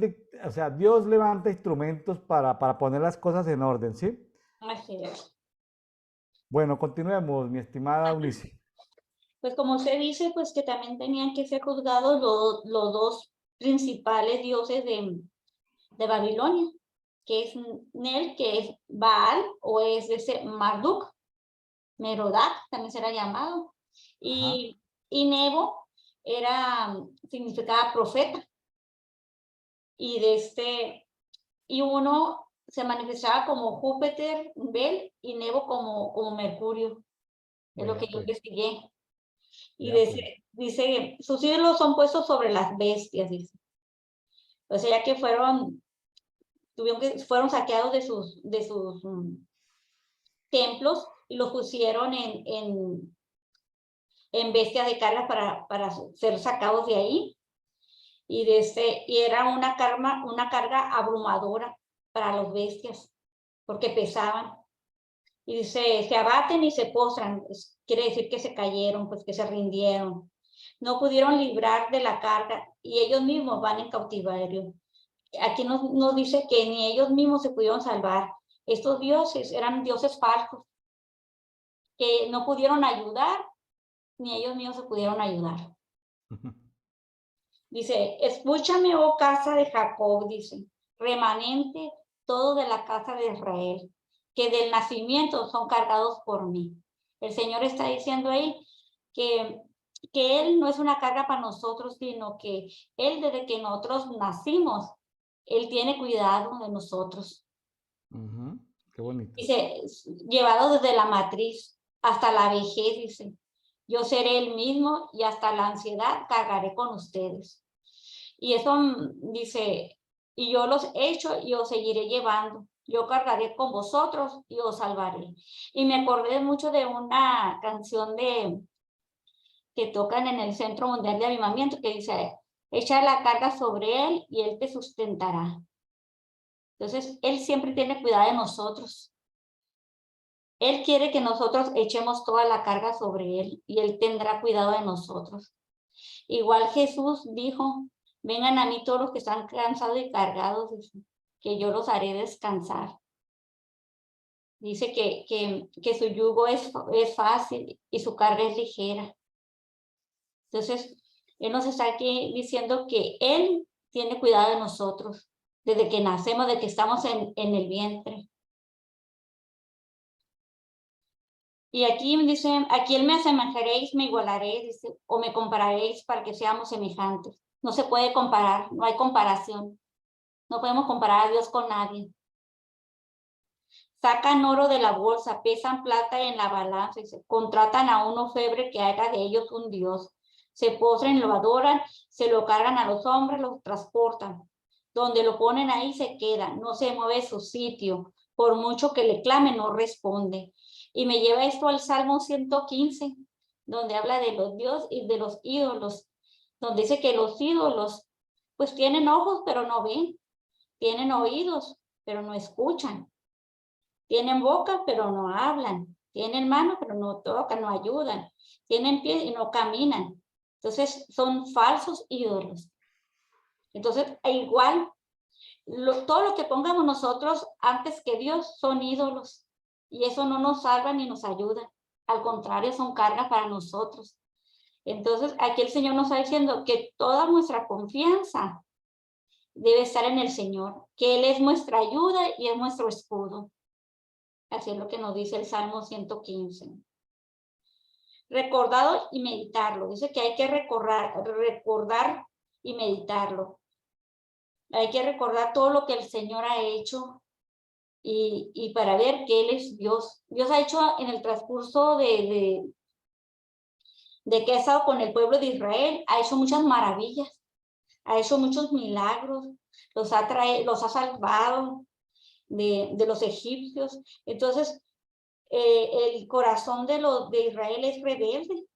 o sea, Dios levanta instrumentos para poner las cosas en orden, ¿sí? Así es. Bueno, continuemos, mi estimada Unice. Pues como se dice, pues que también tenían que ser juzgados los dos principales dioses de Babilonia, que es Nel, que es Baal, o es ese Marduk, Merodach, también será llamado, Ajá. y Nebo significaba profeta, y uno se manifestaba como Júpiter, Bel, y Nebo como Mercurio, es lo Vea que yo pues, investigué. Y vea pues. dice, sus ídolos son puestos sobre las bestias, dice. O sea que fueron saqueados de sus templos y los pusieron en bestias de carga para ser sacados de ahí. Y era una carga abrumadora para los bestias, porque pesaban. Y dice, se abaten y se postran, quiere decir que se cayeron, pues que se rindieron. No pudieron librar de la carga y ellos mismos van en cautiverio. Aquí nos dice que ni ellos mismos se pudieron salvar. Estos dioses eran dioses falsos, que no pudieron ayudar, ni ellos mismos se pudieron ayudar. Dice, escúchame, oh casa de Jacob, dice, remanente todo de la casa de Israel, que del nacimiento son cargados por mí. El Señor está diciendo ahí que, que Él no es una carga para nosotros, sino que Él desde que nosotros nacimos, Él tiene cuidado de nosotros. Qué bonito. Dice, llevado desde la matriz hasta la vejez, dice, yo seré el mismo y hasta la ansiedad cargaré con ustedes. Y eso dice, y yo los he hecho y os seguiré llevando. Yo cargaré con vosotros y os salvaré. Y me acordé mucho de una canción que tocan en el Centro Mundial de Avivamiento que dice, echa la carga sobre él y él te sustentará. Entonces, él siempre tiene cuidado de nosotros. Él quiere que nosotros echemos toda la carga sobre él y él tendrá cuidado de nosotros. Igual Jesús dijo, vengan a mí todos los que están cansados y cargados, que yo los haré descansar. Dice que su yugo es fácil y su carga es ligera. Entonces, Él nos está aquí diciendo que Él tiene cuidado de nosotros, desde que nacemos, desde que estamos en el vientre. Y aquí dice, ¿a quién me asemejaréis, me igualaréis, dice, o me compararéis para que seamos semejantes? No se puede comparar, no hay comparación. No podemos comparar a Dios con nadie. Sacan oro de la bolsa, pesan plata en la balanza y se contratan a un orfebre que haga de ellos un dios. Se postran, lo adoran, se lo cargan a los hombres, lo transportan. Donde lo ponen ahí se queda, no se mueve su sitio. Por mucho que le clame, no responde. Y me lleva esto al Salmo 115, donde habla de los dioses y de los ídolos, donde dice que los ídolos pues tienen ojos pero no ven, tienen oídos pero no escuchan, tienen boca pero no hablan, tienen manos pero no tocan, no ayudan, tienen pies y no caminan. Entonces son falsos ídolos. Entonces igual todo lo que pongamos nosotros antes que Dios son ídolos y eso no nos salva ni nos ayuda. Al contrario, son cargas para nosotros. Entonces aquí el Señor nos está diciendo que toda nuestra confianza debe estar en el Señor, que Él es nuestra ayuda y es nuestro escudo. Así es lo que nos dice el Salmo 115. Recordado y meditarlo. Dice que hay que recordar y meditarlo. Hay que recordar todo lo que el Señor ha hecho y para ver que Él es Dios. Dios ha hecho en el transcurso de que ha estado con el pueblo de Israel, ha hecho muchas maravillas, ha hecho muchos milagros, los ha salvado de los egipcios. Entonces, el corazón de Israel es rebelde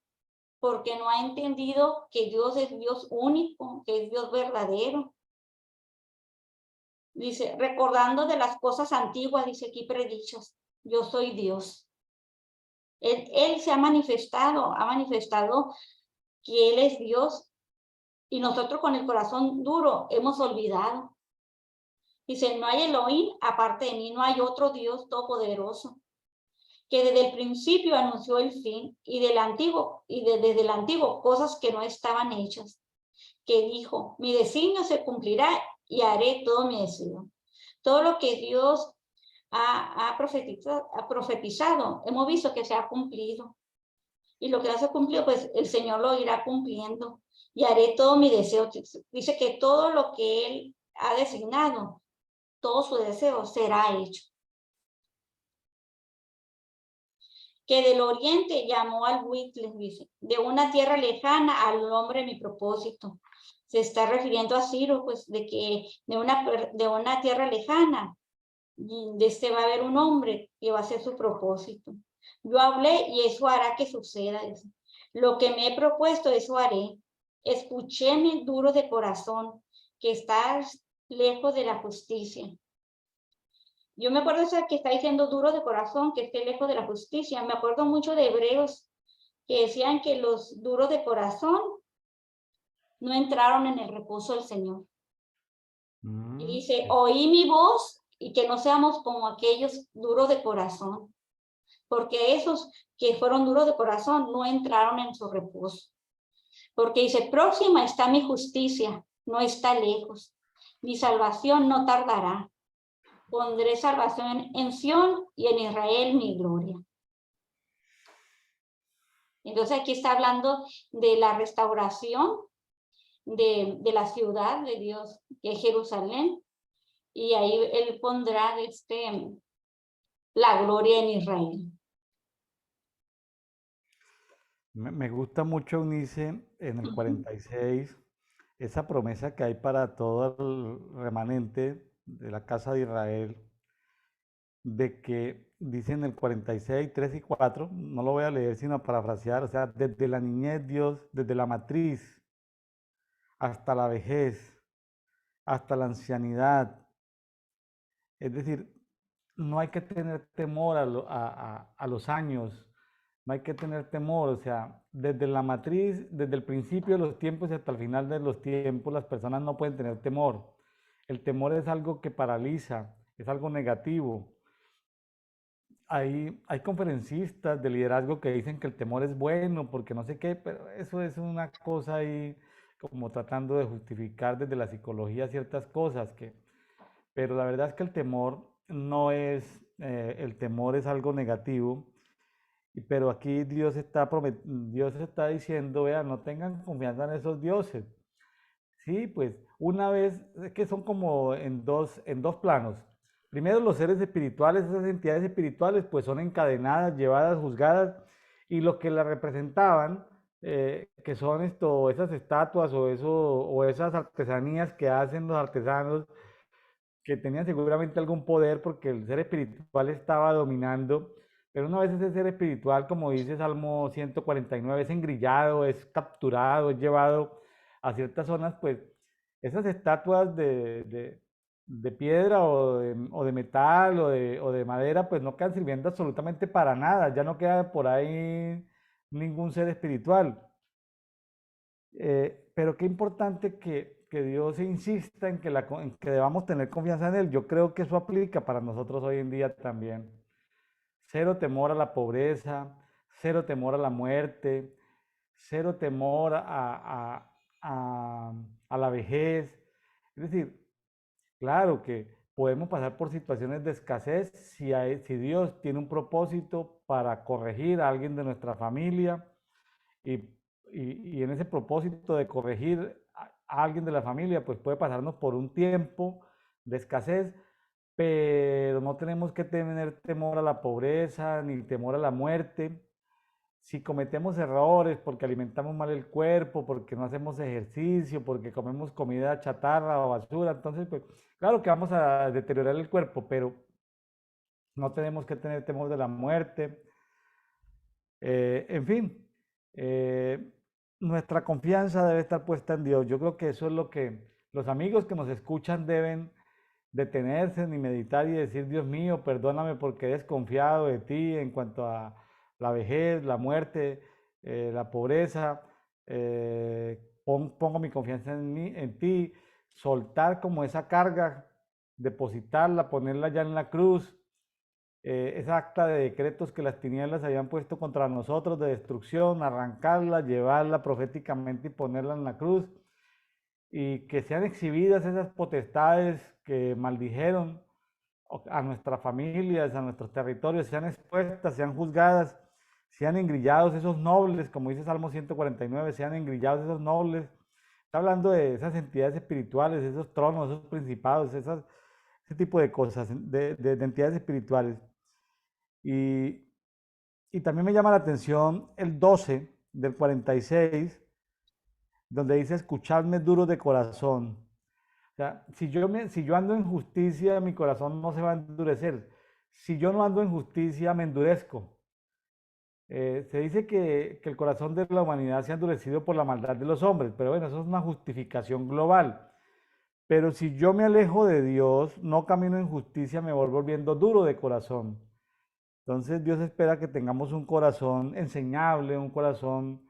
porque no ha entendido que Dios es Dios único, que es Dios verdadero. Dice, recordando de las cosas antiguas, dice aquí predichas, yo soy Dios. Él se ha manifestado que Él es Dios y nosotros con el corazón duro hemos olvidado. Dice, no hay Elohim aparte de mí, no hay otro Dios todopoderoso, que desde el principio anunció el fin y desde el antiguo cosas que no estaban hechas, que dijo, mi designio se cumplirá y haré todo mi deseo. Todo lo que Dios ha profetizado, hemos visto que se ha cumplido. Y lo que no se cumplió, pues el Señor lo irá cumpliendo. Y haré todo mi deseo. Dice que todo lo que Él ha designado, todo su deseo será hecho. Que del oriente llamó al buitre, dice, de una tierra lejana al hombre mi propósito. Se está refiriendo a Ciro, pues, de que de una tierra lejana, de este va a haber un hombre que va a ser su propósito. Yo hablé y eso hará que suceda. Dice. Lo que me he propuesto, eso haré. Escúcheme duro de corazón, que estás lejos de la justicia. Yo me acuerdo de que está diciendo duro de corazón, que esté lejos de la justicia. Me acuerdo mucho de Hebreos que decían que los duros de corazón no entraron en el reposo del Señor. Y dice, oí mi voz y que no seamos como aquellos duros de corazón, porque esos que fueron duros de corazón no entraron en su reposo. Porque dice, próxima está mi justicia, no está lejos. Mi salvación no tardará. Pondré salvación en Sión y en Israel mi gloria. Entonces aquí está hablando de la restauración de la ciudad de Dios, que es Jerusalén, y ahí Él pondrá la gloria en Israel. Me gusta mucho, Eunice, en el 46, esa promesa que hay para todo el remanente de la casa de Israel, de que dice en el 46, 3 y 4, no lo voy a leer sino a parafrasear, o sea, desde la niñez Dios, desde la matriz hasta la vejez, hasta la ancianidad. Es decir, no hay que tener temor a los años, no hay que tener temor, o sea, desde la matriz, desde el principio de los tiempos y hasta el final de los tiempos, las personas no pueden tener temor. El temor es algo que paraliza, es algo negativo. Hay conferencistas de liderazgo que dicen que el temor es bueno, porque no sé qué, pero eso es una cosa ahí como tratando de justificar desde la psicología ciertas cosas pero la verdad es que el temor no es, el temor es algo negativo, pero aquí Dios está diciendo, vean, no tengan confianza en esos dioses. Sí, pues una vez, es que son como en dos planos. Primero los seres espirituales, esas entidades espirituales, pues son encadenadas, llevadas, juzgadas, y lo que las representaban, que son esas estatuas o esas artesanías que hacen los artesanos, que tenían seguramente algún poder porque el ser espiritual estaba dominando, pero una vez ese ser espiritual, como dice Salmo 149, es engrillado, es capturado, es llevado a ciertas zonas, pues esas estatuas de piedra o de metal o de madera, pues no quedan sirviendo absolutamente para nada, ya no queda por ahí ningún ser espiritual. Pero qué importante que Dios insista en que debamos tener confianza en Él. Yo creo que eso aplica para nosotros hoy en día también. Cero temor a la pobreza, cero temor a la muerte, cero temor a la vejez. Es decir, claro que podemos pasar por situaciones de escasez si Dios tiene un propósito para corregir a alguien de nuestra familia y, y en ese propósito de corregir a alguien de la familia, pues puede pasarnos por un tiempo de escasez, pero no tenemos que tener temor a la pobreza ni temor a la muerte. Si cometemos errores porque alimentamos mal el cuerpo, porque no hacemos ejercicio, porque comemos comida chatarra o basura, entonces pues claro que vamos a deteriorar el cuerpo, pero no tenemos que tener temor de la muerte. En fin, nuestra confianza debe estar puesta en Dios. Yo creo que eso es lo que los amigos que nos escuchan deben detenerse y meditar y decir: Dios mío, perdóname porque he desconfiado de ti en cuanto a la vejez, la muerte, la pobreza. Pongo mi confianza en mí, en ti. Soltar como esa carga, depositarla, ponerla ya en la cruz, esa acta de decretos que las tinieblas habían puesto contra nosotros de destrucción, arrancarla, llevarla proféticamente y ponerla en la cruz, y que sean exhibidas esas potestades que maldijeron a nuestras familias, a nuestros territorios, sean expuestas, sean juzgadas, sean engrillados esos nobles, como dice Salmo 149, sean engrillados esos nobles. Está hablando de esas entidades espirituales, esos tronos, esos principados, ese tipo de cosas, de entidades espirituales. Y, y también me llama la atención el 12 del 46, donde dice: escuchadme duros de corazón. O sea, si yo ando en justicia, mi corazón no se va a endurecer. Si yo no ando en justicia, me endurezco. Se dice que el corazón de la humanidad se ha endurecido por la maldad de los hombres, pero bueno, eso es una justificación global. Pero si yo me alejo de Dios, no camino en justicia, me voy volviendo duro de corazón. Entonces Dios espera que tengamos un corazón enseñable, un corazón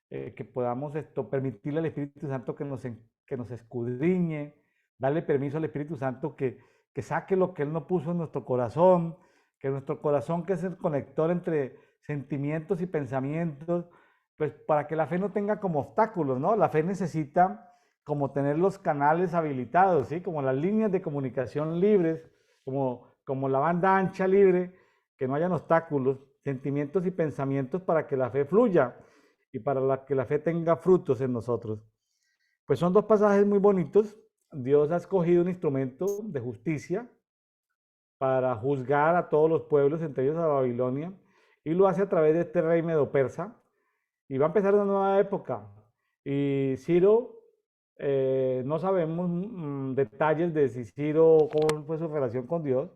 que podamos permitirle al Espíritu Santo que nos escudriñe, darle permiso al Espíritu Santo que saque lo que Él no puso en nuestro corazón, que nuestro corazón, que es el conector entre sentimientos y pensamientos, pues para que la fe no tenga como obstáculos, ¿no? La fe necesita como tener los canales habilitados, ¿sí? Como las líneas de comunicación libres, como la banda ancha libre, que no hayan obstáculos, sentimientos y pensamientos para que la fe fluya y para que la fe tenga frutos en nosotros. Pues son dos pasajes muy bonitos. Dios ha escogido un instrumento de justicia para juzgar a todos los pueblos, entre ellos a Babilonia, y lo hace a través de este rey medo-persa. Y va a empezar una nueva época. Y Ciro, no sabemos detalles de si Ciro, cómo fue su relación con Dios.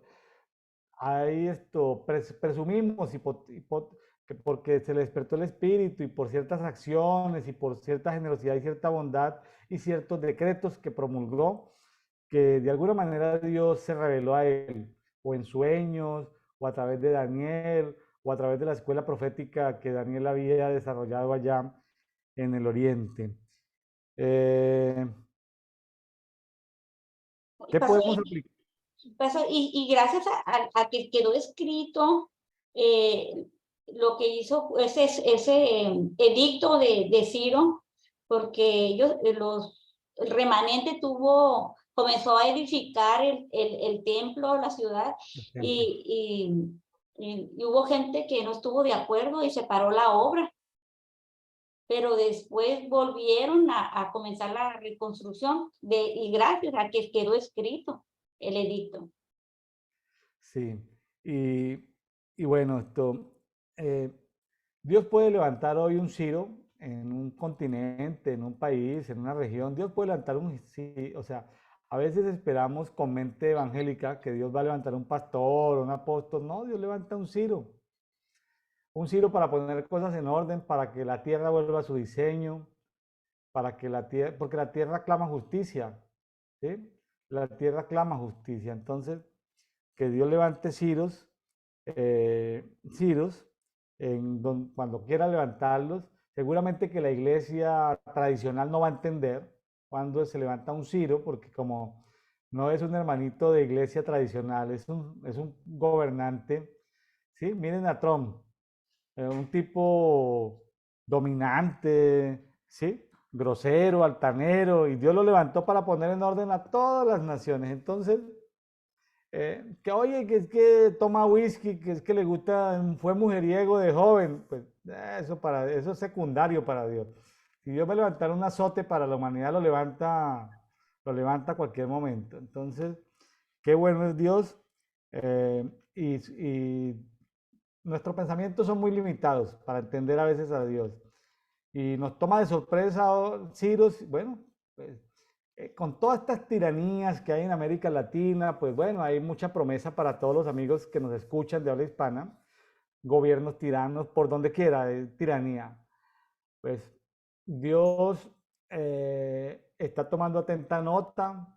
Ahí presumimos que porque se le despertó el espíritu y por ciertas acciones y por cierta generosidad y cierta bondad y ciertos decretos que promulgó, que de alguna manera Dios se reveló a él, o en sueños, o a través de Daniel, o a través de la escuela profética que Daniel había desarrollado allá en el Oriente. Eh, ¿Qué podemos aplicar? Y gracias a que quedó escrito eh, lo que hizo ese edicto de Ciro, porque el remanente comenzó a edificar el templo, la ciudad, y hubo gente que no estuvo de acuerdo y se paró la obra, pero después volvieron a comenzar la reconstrucción y gracias a que quedó escrito el edicto. Sí, y, y bueno, eh, Dios puede levantar hoy un Ciro en un continente, en un país, en una región. Dios puede levantar sí, o sea, a veces esperamos con mente evangélica que Dios va a levantar un pastor, un apóstol. No, Dios levanta un Ciro para poner cosas en orden, para que la tierra vuelva a su diseño, para que porque la tierra clama justicia, ¿sí? La tierra clama justicia. Entonces, que Dios levante ciros cuando quiera levantarlos. Seguramente que la iglesia tradicional no va a entender cuando se levanta un ciro, porque como no es un hermanito de iglesia tradicional, es un gobernante. ¿Sí? Miren a Trump, un tipo dominante, ¿sí? Grosero, altanero, y Dios lo levantó para poner en orden a todas las naciones. Entonces, que oye, que es que toma whisky, que es que le gusta, fue mujeriego de joven, pues eso es secundario para Dios. Si Dios va a levantar un azote para la humanidad, lo levanta a cualquier momento. Entonces, qué bueno es Dios, eh, y nuestros pensamientos son muy limitados para entender a veces a Dios. Y nos toma de sorpresa, Ciros, bueno, pues con todas estas tiranías que hay en América Latina, pues bueno, hay mucha promesa para todos los amigos que nos escuchan de habla hispana, gobiernos tiranos, por donde quiera, tiranía. Pues Dios está tomando atenta nota,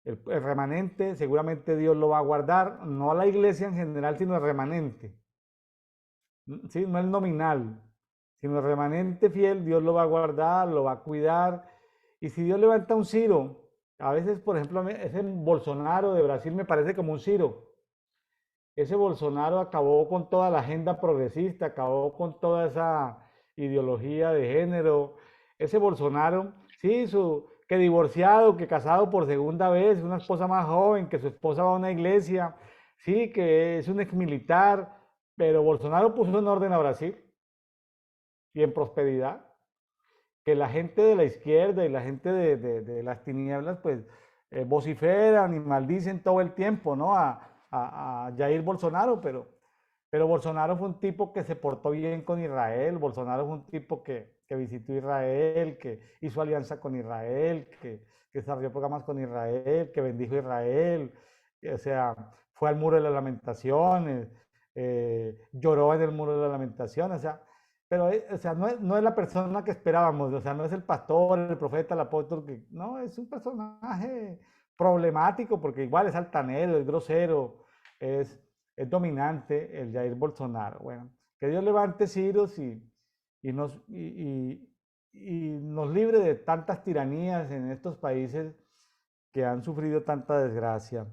el remanente, seguramente Dios lo va a guardar, no a la iglesia en general, sino el remanente, ¿sí? No el nominal, sino el remanente fiel, Dios lo va a guardar, lo va a cuidar. Y si Dios levanta un Ciro, a veces, por ejemplo, ese Bolsonaro de Brasil me parece como un Ciro. Ese Bolsonaro acabó con toda la agenda progresista, acabó con toda esa ideología de género. Ese Bolsonaro, sí, que divorciado, que casado por segunda vez, una esposa más joven, que su esposa va a una iglesia, sí, que es un exmilitar, pero Bolsonaro puso en orden a Brasil y en prosperidad. Que la gente de la izquierda y la gente de las tinieblas, pues, vociferan y maldicen todo el tiempo, ¿no? A Jair Bolsonaro, pero Bolsonaro fue un tipo que se portó bien con Israel, Bolsonaro fue un tipo que visitó Israel, que hizo alianza con Israel, que desarrolló programas con Israel, que bendijo a Israel, o sea, fue al Muro de las Lamentaciones, lloró en el Muro de las Lamentaciones, o sea, pero o sea, no es la persona que esperábamos, o sea, no es el pastor, el profeta, el apóstol, que, no, es un personaje problemático porque igual es altanero, es grosero, es dominante el Jair Bolsonaro. Bueno, que Dios levante Ciros y nos libre de tantas tiranías en estos países que han sufrido tanta desgracia.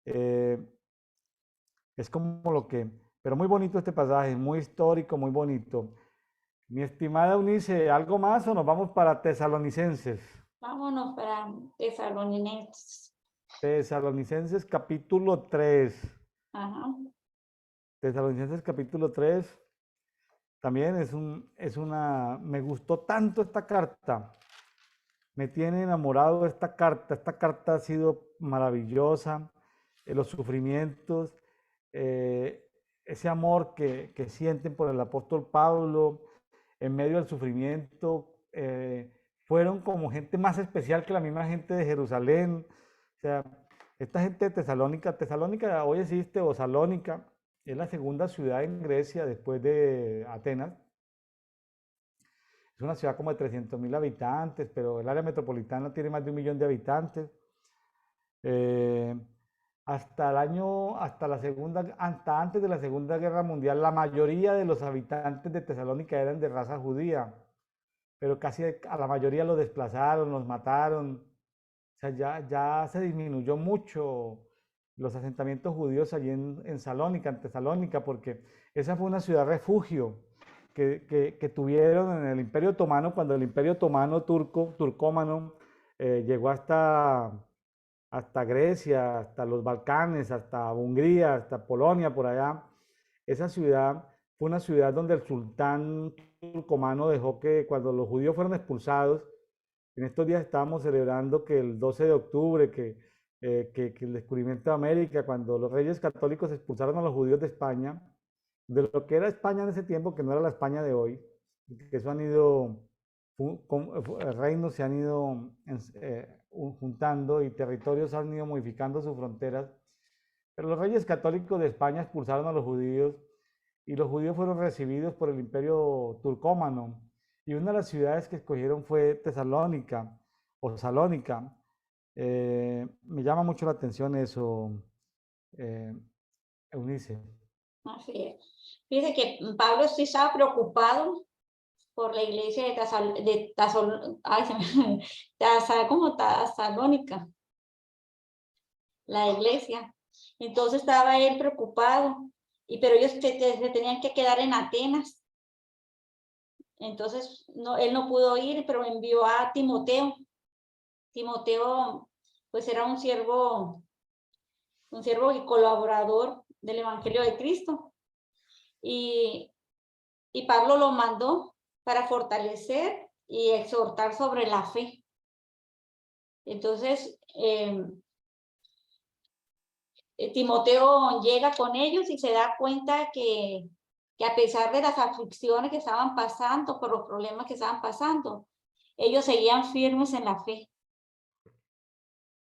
Es como lo que, pero muy bonito este pasaje, muy histórico, muy bonito. Mi estimada Eunice, ¿algo más o nos vamos para Tesalonicenses? Vámonos para Tesalonicenses. Tesalonicenses capítulo 3. Ajá. Tesalonicenses capítulo 3. También me gustó tanto esta carta. Me tiene enamorado esta carta. Esta carta ha sido maravillosa. Los sufrimientos, ese amor que sienten por el apóstol Pablo en medio del sufrimiento, fueron como gente más especial que la misma gente de Jerusalén. O sea, esta gente de Tesalónica hoy existe, o Salónica, es la segunda ciudad en Grecia después de Atenas. Es una ciudad como de 300.000 habitantes, pero el área metropolitana tiene más de 1 millón de habitantes. Hasta antes de la Segunda Guerra Mundial, la mayoría de los habitantes de Tesalónica eran de raza judía, pero casi a la mayoría los desplazaron, los mataron. O sea, ya se disminuyó mucho los asentamientos judíos allí en Salónica, en Tesalónica, porque esa fue una ciudad refugio que tuvieron en el Imperio Otomano, cuando el Imperio Otomano turcómano, llegó hasta Grecia, hasta los Balcanes, hasta Hungría, hasta Polonia, por allá. Esa ciudad fue una ciudad donde el sultán turcomano dejó que cuando los judíos fueron expulsados, en estos días estábamos celebrando que el 12 de octubre, que el descubrimiento de América, cuando los reyes católicos expulsaron a los judíos de España, de lo que era España en ese tiempo, que no era la España de hoy, que eso han ido, reinos se han ido juntando y territorios han ido modificando sus fronteras, pero los reyes católicos de España expulsaron a los judíos y los judíos fueron recibidos por el imperio turcómano. Y una de las ciudades que escogieron fue Tesalónica o Salónica. Me llama mucho la atención eso, Eunice. Así es. Fíjese que Pablo sí estaba preocupado por la iglesia como Tesalónica, la iglesia. Entonces estaba él preocupado, pero ellos se tenían que quedar en Atenas. Entonces él no pudo ir, pero envió a Timoteo. Timoteo, pues era un siervo y colaborador del Evangelio de Cristo. Y Pablo lo mandó para fortalecer y exhortar sobre la fe. Entonces, Timoteo llega con ellos y se da cuenta que a pesar de las aflicciones que estaban pasando, por los problemas que estaban pasando, ellos seguían firmes en la fe.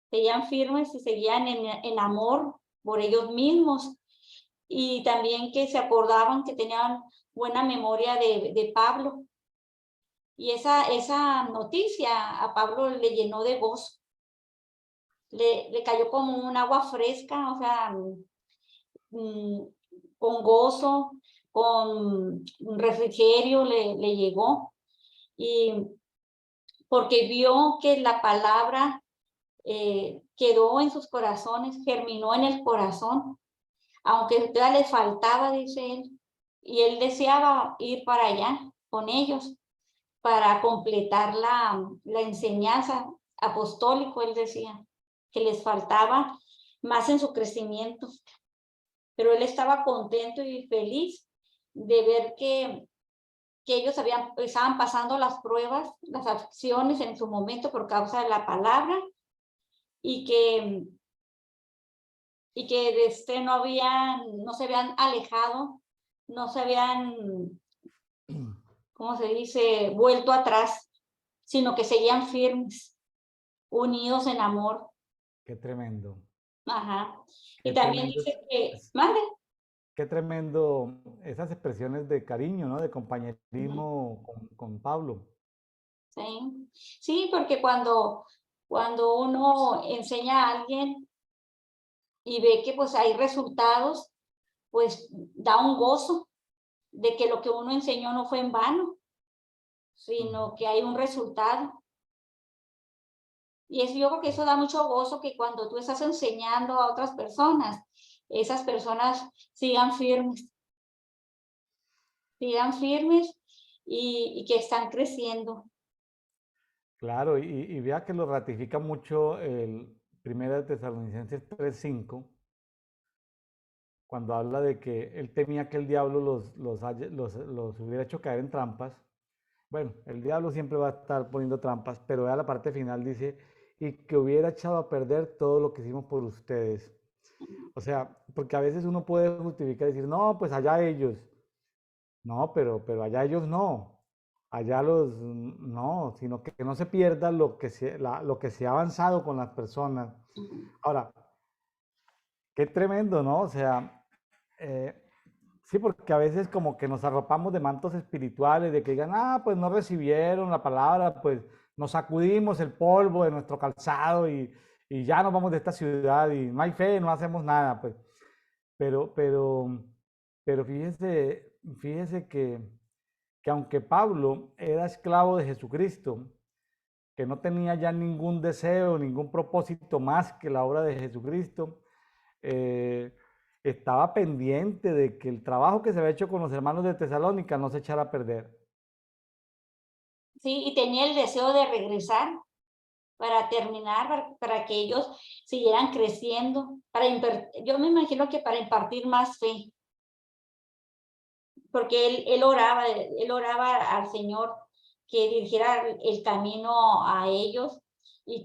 seguían firmes y seguían en amor por ellos mismos. Y también que se acordaban que tenían buena memoria de Pablo. Y esa noticia a Pablo le llenó de gozo. Le cayó como un agua fresca, o sea, con gozo, con refrigerio le llegó. Y porque vio que la palabra quedó en sus corazones, germinó en el corazón, aunque todavía le faltaba, dice él, y él deseaba ir para allá con ellos para completar la enseñanza apostólico, él decía, que les faltaba más en su crecimiento, pero él estaba contento y feliz de ver que ellos estaban pasando las pruebas, las aflicciones en su momento por causa de la palabra y que no se habían alejado, no se habían, ¿cómo se dice?, vuelto atrás, sino que seguían firmes, unidos en amor. Qué tremendo. Ajá. Qué Y también tremendo, dice que, mande. qué tremendo esas expresiones de cariño, ¿no? De compañerismo con Pablo. Sí, sí, porque cuando uno enseña a alguien y ve que pues hay resultados, pues da un gozo de que lo que uno enseñó no fue en vano, sino que hay un resultado. Y eso, yo creo que eso da mucho gozo, que cuando tú estás enseñando a otras personas, esas personas sigan firmes y que están creciendo. Claro, y vea que lo ratifica mucho el 1 Tesalonicenses 3:5, cuando habla de que él temía que el diablo los hubiera hecho caer en trampas. Bueno, el diablo siempre va a estar poniendo trampas, pero vea la parte final, dice, y que hubiera echado a perder todo lo que hicimos por ustedes. O sea, porque a veces uno puede justificar y decir, no, pues allá ellos. No, pero allá ellos no. Allá no, sino que no se pierda lo que se ha avanzado con las personas. Ahora, qué tremendo, ¿no? O sea, eh, sí, porque a veces como que nos arropamos de mantos espirituales, de que digan, ah, pues no recibieron la palabra, pues nos sacudimos el polvo de nuestro calzado y ya nos vamos de esta ciudad y no hay fe, no hacemos nada, pues. Pero, pero, pero fíjese que aunque Pablo era esclavo de Jesucristo, que no tenía ya ningún deseo, ningún propósito más que la obra de Jesucristo, eh, estaba pendiente de que el trabajo que se había hecho con los hermanos de Tesalónica no se echara a perder. Sí, y tenía el deseo de regresar para terminar, para que ellos siguieran creciendo, yo me imagino que para impartir más fe, porque él oraba al Señor que dirigiera el camino a ellos y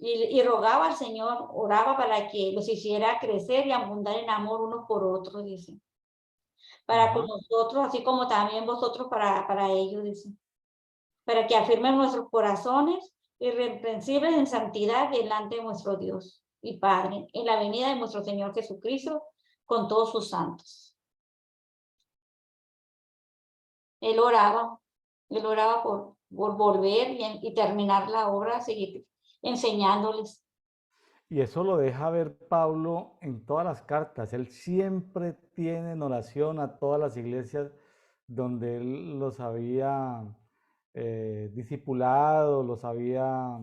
y rogaba al Señor, oraba para que los hiciera crecer y abundar en amor unos por otros, dice. Para con Ajá. nosotros, así como también vosotros para ellos, dice. Para que afirmen nuestros corazones irreprensibles en santidad delante de nuestro Dios y Padre, en la venida de nuestro Señor Jesucristo con todos sus santos. Él oraba, él oraba por volver y terminar la obra, seguir enseñándoles. Y eso lo deja ver Pablo en todas las cartas. Él siempre tiene en oración a todas las iglesias donde él los había discipulado, los había,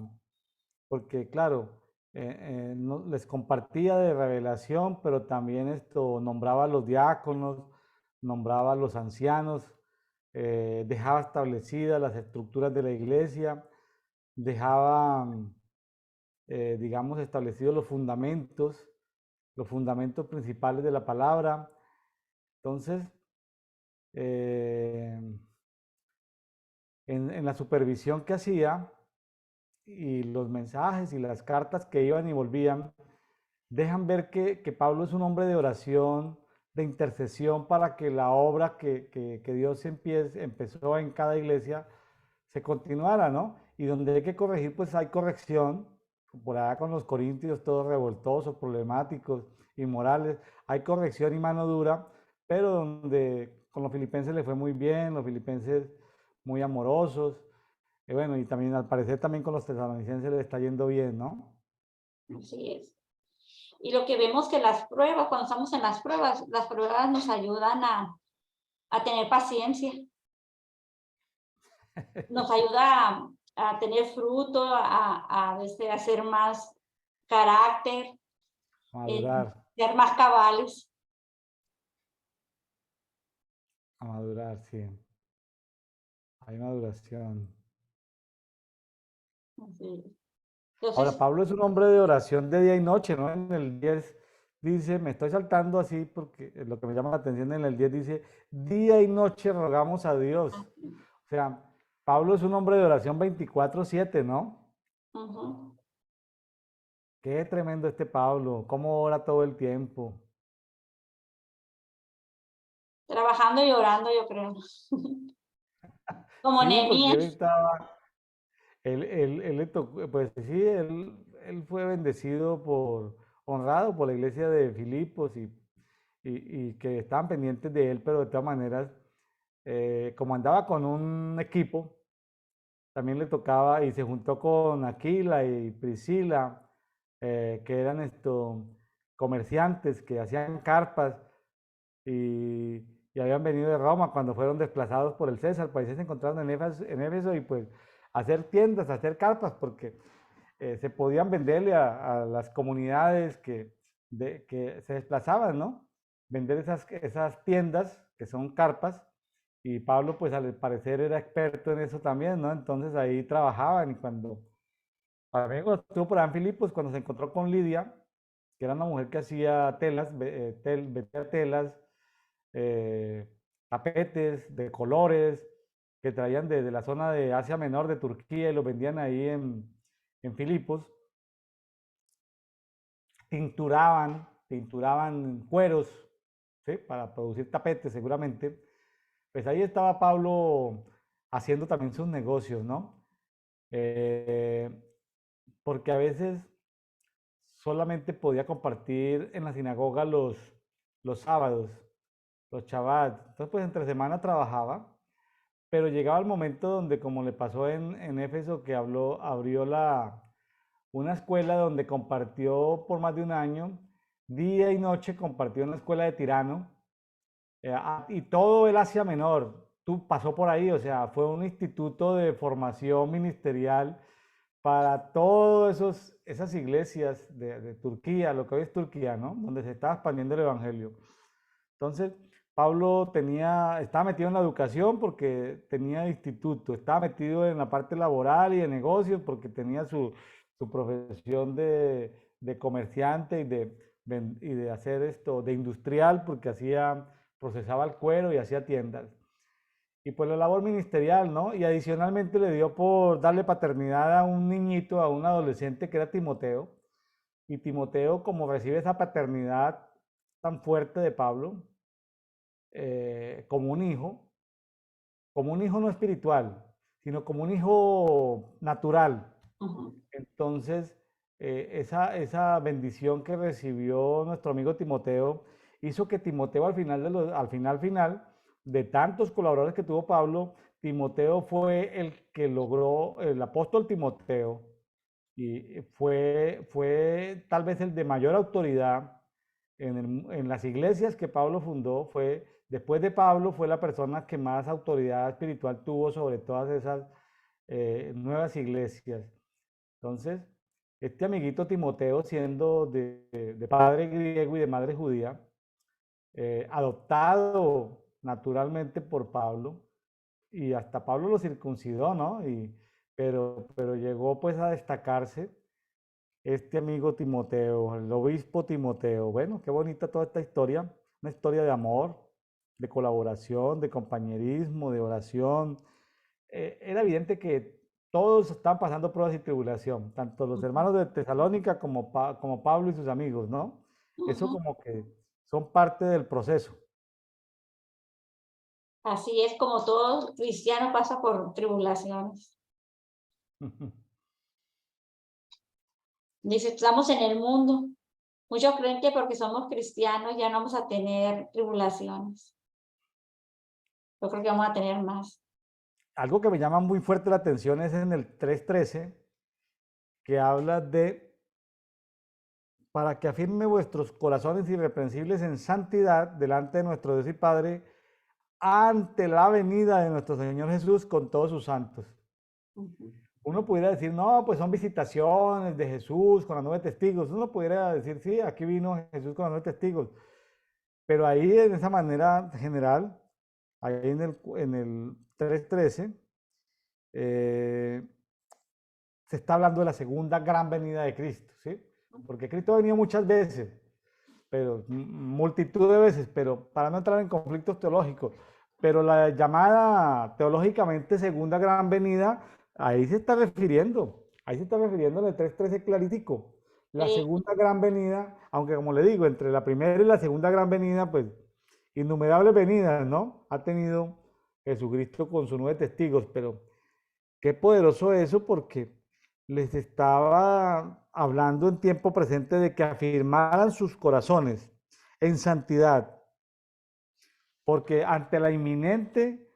porque claro, les compartía de revelación, pero también esto nombraba a los diáconos, nombraba a los ancianos, dejaba establecidas las estructuras de la iglesia, dejaba digamos, establecidos los fundamentos principales de la palabra. Entonces, eh, en la supervisión que hacía y los mensajes y las cartas que iban y volvían, dejan ver que Pablo es un hombre de oración, de intercesión para que la obra que Dios empezó en cada iglesia se continuara, ¿no? Y donde hay que corregir, pues hay corrección, por allá con los corintios, todos revoltosos, problemáticos, inmorales. Hay corrección y mano dura, pero donde con los filipenses le fue muy bien, los filipenses muy amorosos. Y bueno, y también al parecer también con los tesalonicenses le está yendo bien, ¿no? Así es. Y lo que vemos que las pruebas, cuando estamos en las pruebas nos ayudan a tener paciencia, nos ayuda a tener fruto, a hacer más carácter, eh, Madurar, ser más cabales. a madurar, sí. Hay maduración. Así. Ahora, Entonces, Pablo es un hombre de oración de día y noche, ¿no? En el 10 dice, me estoy saltando así porque lo que me llama la atención en el 10 dice, día y noche rogamos a Dios. O sea, Pablo es un hombre de oración 24/7, ¿no? ujú, Qué tremendo este Pablo, cómo ora todo el tiempo. trabajando y orando, yo creo. Como Sí, porque él Nehemías. estaba, él le tocó, pues sí, él fue bendecido honrado por la iglesia de Filipos y que estaban pendientes de él, pero de todas maneras, como andaba con un equipo, también le tocaba y se juntó con Aquila y Priscila, que eran comerciantes que hacían carpas y, y habían venido de Roma cuando fueron desplazados por el César, pues ahí se encontraron en Éfeso y pues hacer tiendas, hacer carpas, porque se podían venderle a las comunidades que se desplazaban, ¿no? Vender esas tiendas que son carpas y Pablo pues al parecer era experto en eso también, ¿no? Entonces ahí trabajaban y cuando, para cuando estuvo por ahí en Filipos, cuando se encontró con Lidia, que era una mujer que hacía telas, vendía telas, eh, tapetes de colores que traían desde la zona de Asia Menor, de Turquía, y los vendían ahí en Filipos. Tinturaban cueros, ¿sí? Para producir tapetes seguramente. Pues ahí estaba Pablo haciendo también sus negocios, ¿no? Eh, porque a veces solamente podía compartir en la sinagoga los sábados, los Shabbat. Entonces, pues entre semana trabajaba, pero llegaba el momento donde, como le pasó en Éfeso, que abrió una escuela donde compartió por más de un año, día y noche compartió en la escuela de Tirano, y todo el Asia Menor, tú pasó por ahí, o sea, fue un instituto de formación ministerial para todas esas iglesias de Turquía, lo que hoy es Turquía, ¿no? Donde se estaba expandiendo el evangelio. Entonces, Pablo estaba metido en la educación porque tenía instituto, estaba metido en la parte laboral y de negocios porque tenía su profesión de comerciante y de hacer de industrial porque procesaba el cuero y hacía tiendas. Y pues la labor ministerial, ¿no? Y adicionalmente le dio por darle paternidad a un niñito, a un adolescente que era Timoteo. Y Timoteo, como recibe esa paternidad tan fuerte de Pablo, como un hijo no espiritual, sino como un hijo natural. Ujú. Entonces, esa bendición que recibió nuestro amigo Timoteo hizo que Timoteo al final de tantos colaboradores que tuvo Pablo, Timoteo fue el que logró, el apóstol Timoteo, y fue tal vez el de mayor autoridad en las iglesias que Pablo fundó. Después de Pablo, fue la persona que más autoridad espiritual tuvo sobre todas esas nuevas iglesias. Entonces, este amiguito Timoteo, siendo de padre griego y de madre judía, adoptado naturalmente por Pablo, y hasta Pablo lo circuncidó, ¿no? Pero llegó pues a destacarse este amigo Timoteo, el obispo Timoteo. Bueno, qué bonita toda esta historia, una historia de amor, de colaboración, de compañerismo, de oración. Era evidente que todos estaban pasando pruebas y tribulación, tanto los hermanos de Tesalónica como Pablo y sus amigos, ¿no? Eso Ujú. como que son parte del proceso. Así es como todo cristiano pasa por tribulaciones. Dice, estamos en el mundo. Muchos creen que porque somos cristianos ya no vamos a tener tribulaciones. Yo creo que vamos a tener más. Algo que me llama muy fuerte la atención es en el 3:13, que habla de para que afirme vuestros corazones irreprensibles en santidad delante de nuestro Dios y Padre ante la venida de nuestro Señor Jesús con todos sus santos. Uno pudiera decir, no, pues son visitaciones de Jesús con las 9 testigos. Uno pudiera decir, sí, aquí vino Jesús con los 9 testigos. Pero ahí, en esa manera general, ahí en el 3:13, se está hablando de la segunda gran venida de Cristo, ¿sí? Porque Cristo ha venido muchas veces, pero multitud de veces, pero para no entrar en conflictos teológicos, pero la llamada teológicamente segunda gran venida, ahí se está refiriendo en el 3:13 claritico. La segunda gran venida, aunque como le digo, entre la primera y la segunda gran venida, pues innumerables venidas, ¿no? Ha tenido Jesucristo con sus 9 testigos, pero qué poderoso eso porque les estaba hablando en tiempo presente de que afirmaran sus corazones en santidad, porque ante la inminente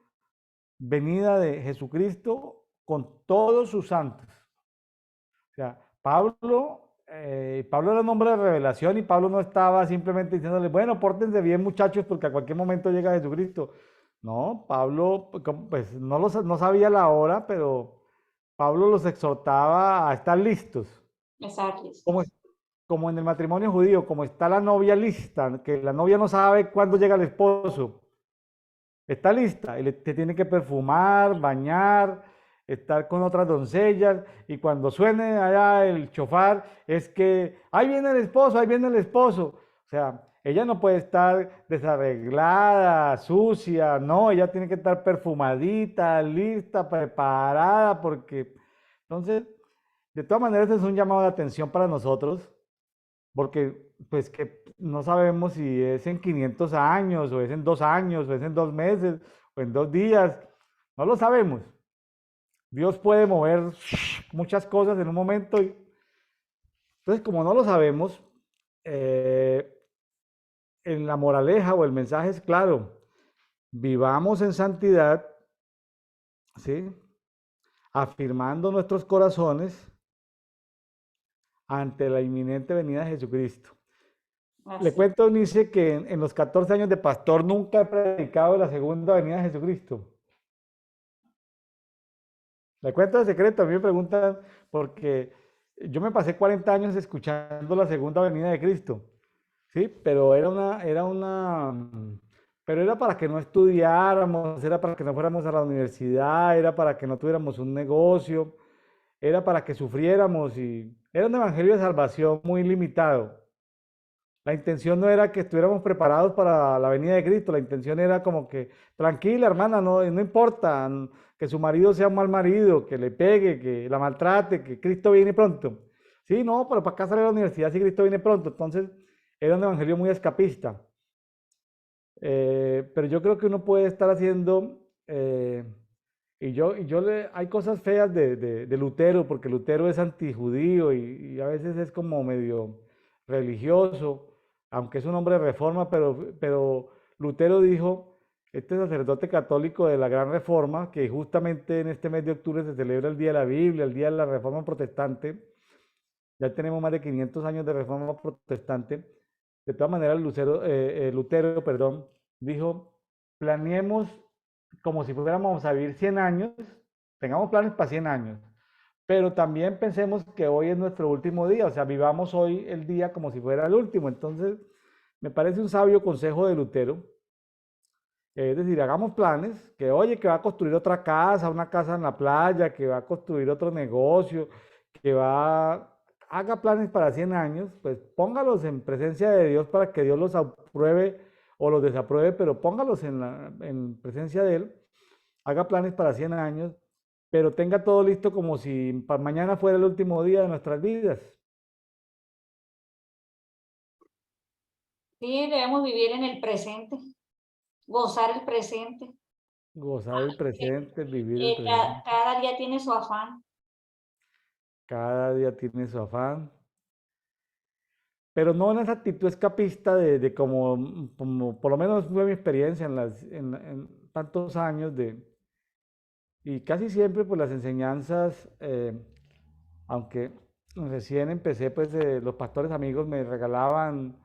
venida de Jesucristo con todos sus santos. O sea, Pablo era un hombre de revelación y Pablo no estaba simplemente diciéndole, bueno, pórtense bien muchachos porque a cualquier momento llega Jesucristo. No, Pablo pues no sabía la hora, pero Pablo los exhortaba a estar listos. Exacto. Como en el matrimonio judío, como está la novia lista, que la novia no sabe cuándo llega el esposo. Está lista, y te tiene que perfumar, bañar, estar con otras doncellas, y cuando suene allá el chofar, es que, ahí viene el esposo, ahí viene el esposo. O sea, ella no puede estar desarreglada, sucia, no, ella tiene que estar perfumadita, lista, preparada, porque entonces, de todas maneras es un llamado de atención para nosotros, porque pues que no sabemos si es en 500 años, o es en 2 años, o es en 2 meses, o en 2 días, no lo sabemos. Dios puede mover muchas cosas en un momento. Entonces, como no lo sabemos, en la moraleja o el mensaje es claro, vivamos en santidad, ¿sí? Afirmando nuestros corazones ante la inminente venida de Jesucristo. Le cuento, Nice, que en los 14 años de pastor nunca he predicado la segunda venida de Jesucristo. Le cuento el secreto, a mí me preguntan, porque yo me pasé 40 años escuchando la segunda venida de Cristo, ¿sí? Pero pero era para que no estudiáramos, era para que no fuéramos a la universidad, era para que no tuviéramos un negocio, era para que sufriéramos y era un evangelio de salvación muy limitado. La intención no era que estuviéramos preparados para la venida de Cristo, la intención era como que, tranquila hermana, no importa que su marido sea un mal marido, que le pegue, que la maltrate, que Cristo viene pronto. Sí, no, pero para acá sale a la universidad si Cristo viene pronto. Entonces, era un evangelio muy escapista. Pero yo creo que uno puede estar haciendo, hay cosas feas de Lutero, porque Lutero es antijudío y a veces es como medio religioso, aunque es un hombre de reforma, pero Lutero dijo, este sacerdote católico de la Gran Reforma, que justamente en este mes de octubre se celebra el Día de la Biblia, el Día de la Reforma Protestante, ya tenemos más de 500 años de Reforma Protestante, de todas maneras Lutero, perdón, dijo, planeemos como si fuéramos a vivir 100 años, tengamos planes para 100 años, pero también pensemos que hoy es nuestro último día, o sea, vivamos hoy el día como si fuera el último. Entonces, me parece un sabio consejo de Lutero, es decir, hagamos planes, que oye, que va a construir otra casa, una casa en la playa, que va a construir otro negocio, haga planes para 100 años, pues póngalos en presencia de Dios para que Dios los apruebe o los desapruebe, pero póngalos en presencia de Él, haga planes para 100 años, pero tenga todo listo como si para mañana fuera el último día de nuestras vidas. Sí, debemos vivir en el presente, gozar el presente. Gozar el presente, vivir el presente. Cada día tiene su afán. Cada día tiene su afán. pero no en esa actitud escapista de como por lo menos fue mi experiencia en tantos años y casi siempre pues las enseñanzas, aunque recién empecé, pues los pastores amigos me regalaban